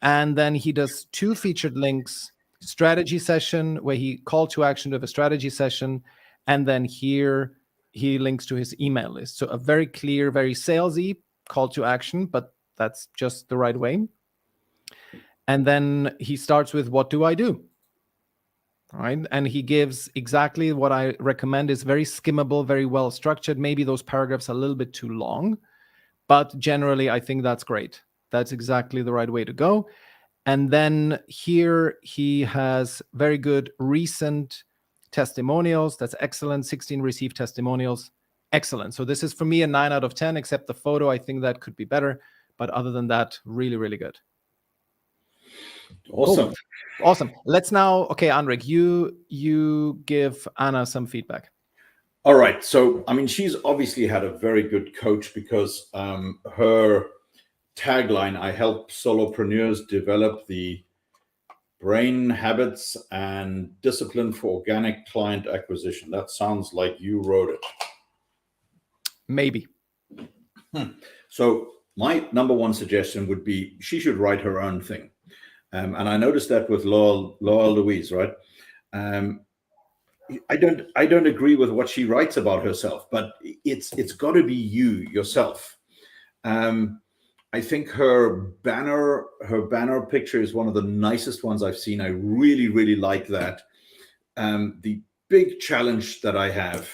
And then he does 2 featured links, strategy session, where he call to action to have a strategy session. And then here he links to his email list. So a very clear, very salesy call to action, but that's just the right way. And then he starts with, what do I do? All right. And he gives exactly what I recommend. Is very skimmable, very well structured. Maybe those paragraphs are a little bit too long, but generally I think that's great. That's exactly the right way to go. And then here he has very good recent testimonials. That's excellent. 16 received testimonials. Excellent. So this is for me a 9 out of 10, except the photo. I think that could be better. But other than that, really, really good. Awesome. Cool. Awesome. Let's now, okay, Anric, you give Anna some feedback. All right. So, I mean, she's obviously had a very good coach because her tagline, I help solopreneurs develop the brain habits and discipline for organic client acquisition. That sounds like you wrote it. Maybe. So my number one suggestion would be she should write her own thing. And I noticed that with Laurel Louise, right? I don't agree with what she writes about herself, but it's got to be you yourself. I think her banner picture is one of the nicest ones I've seen. I really, really like that. The big challenge that I have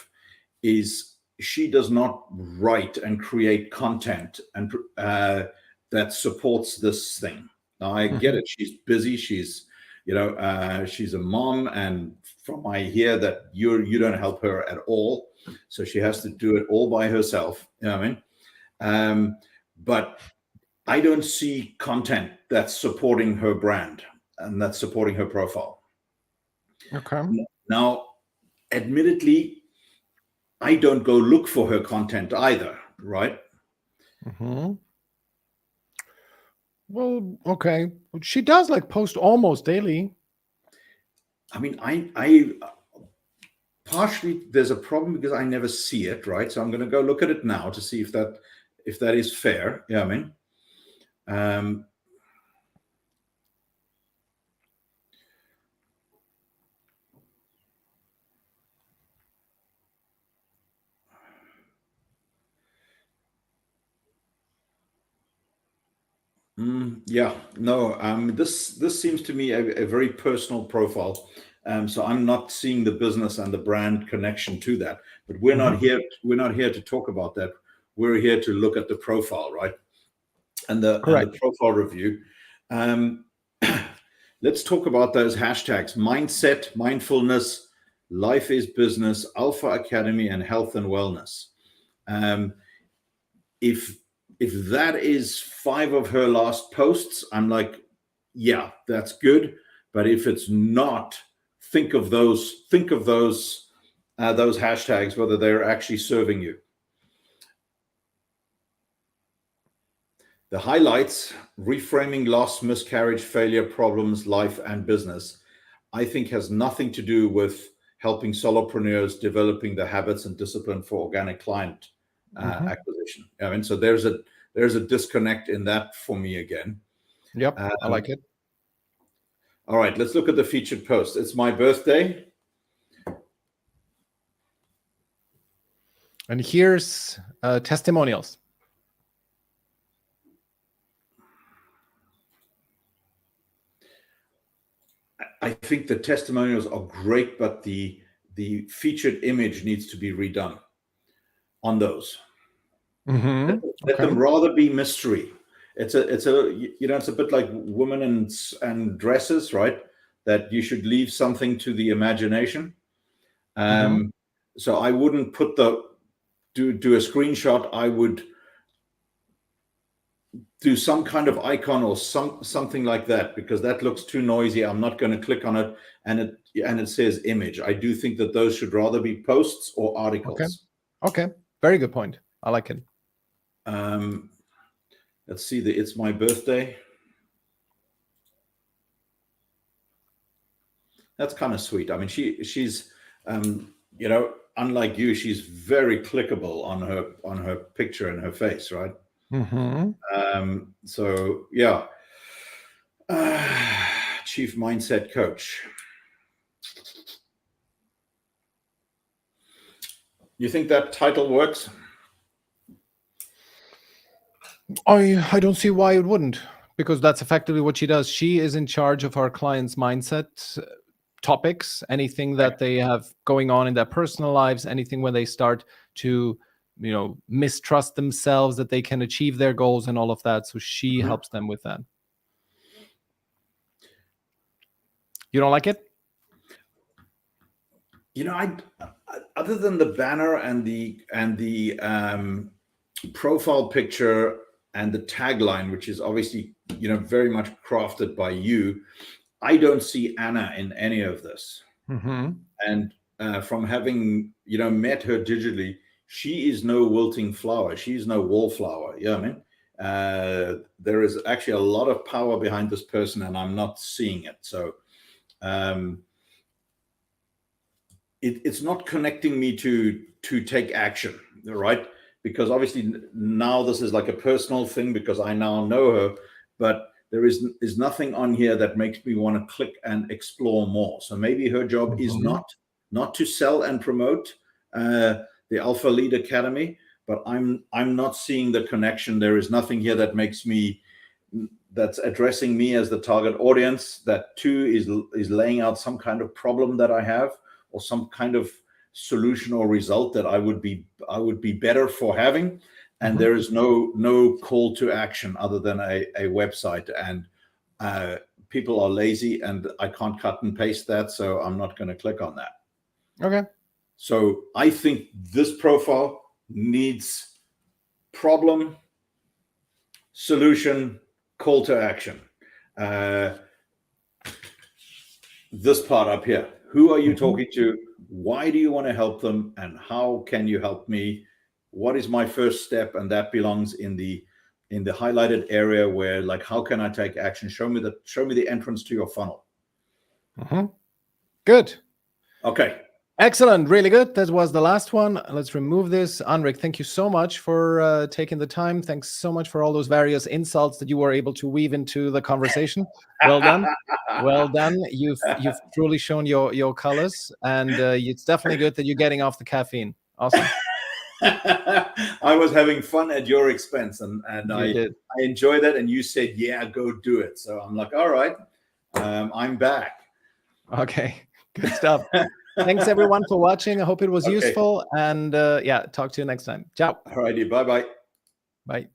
is she does not write and create content and that supports this thing. Now, I get it. She's busy. She's, she's a mom, and from I hear that you don't help her at all, so she has to do it all by herself. You know what I mean? But I don't see content that's supporting her brand and that's supporting her profile. Okay. Now, admittedly, I don't go look for her content either, right? Well, okay. She does like post almost daily. I mean, I partially there's a problem because I never see it, right? So I'm going to go look at it now to see if that is fair. Yeah, I mean. Yeah, no, this seems to me a very personal profile. So I'm not seeing the business and the brand connection to that. But we're not here to talk about that. We're here to look at the profile, right? And the profile review. Let's talk about those hashtags: mindset, mindfulness, life is business, Alpha Academy, and health and wellness. If that is 5 of her last posts, I'm like, yeah, that's good. But if it's not, think of those hashtags, whether they're actually serving you. The highlights: reframing loss, miscarriage, failure, problems, life, and business, I think has nothing to do with helping solopreneurs developing the habits and discipline for organic client acquisition. I mean, so there's a disconnect in that for me again. Yep, I like it. All right, let's look at the featured post. It's my birthday. And here's testimonials. I think the testimonials are great, but the featured image needs to be redone on those. Let them rather be mystery. It's a bit like women and dresses, right? that you should leave something to the imagination. So I wouldn't put do a screenshot. I would do some kind of icon or something like that, because that looks too noisy. I'm not going to click on it, and it says image. I do think that those should rather be posts or articles. Okay. Very good point. I like it. Let's see, it's my birthday. That's kind of sweet. I mean, she's you know, unlike you, she's very clickable on her picture and her face, right? So yeah, chief mindset coach. You think that title works? I don't see why it wouldn't, because that's effectively what she does. She is in charge of our clients' mindset topics, anything that they have going on in their personal lives, anything when they start to, you know, mistrust themselves that they can achieve their goals and all of that. So she helps them with that. You don't like it? You know, I other than the banner and the profile picture and the tagline, which is obviously, you know, very much crafted by you, I don't see Anna in any of this. And from having, you know, met her digitally, she is no wilting flower. She's no wallflower. Yeah, I mean, there is actually a lot of power behind this person, and I'm not seeing it. So it's not connecting me to take action, right? Because obviously now this is like a personal thing, because I now know her, but there is nothing on here that makes me want to click and explore more. So maybe her job is not to sell and promote the Alpha Lead Academy, but I'm not seeing the connection. There is nothing here that makes me, that's addressing me as the target audience. That too is laying out some kind of problem that I have, or some kind of solution or result that I would be better for having. And there is no call to action other than a website, and people are lazy, and I can't cut and paste that, so I'm not going to click on that. Okay. So I think this profile needs problem, solution, call to action. This part up here. Who are you talking to? Why do you want to help them? And how can you help me? What is my first step? And that belongs in the highlighted area where, like, how can I take action? Show me the entrance to your funnel. Good. Okay. Excellent. Really good. That was the last one. Let's remove this. Anric, thank you so much for taking the time. Thanks so much for all those various insults that you were able to weave into the conversation. Well done. Well done. You've truly shown your colors, and it's definitely good that you're getting off the caffeine. Awesome. I was having fun at your expense, and I enjoy that. And you said, yeah, go do it. So I'm like, all right, I'm back. Okay, good stuff. Thanks everyone for watching. I hope it was useful, and yeah, talk to you next time. Ciao. All righty. Bye-bye. Bye.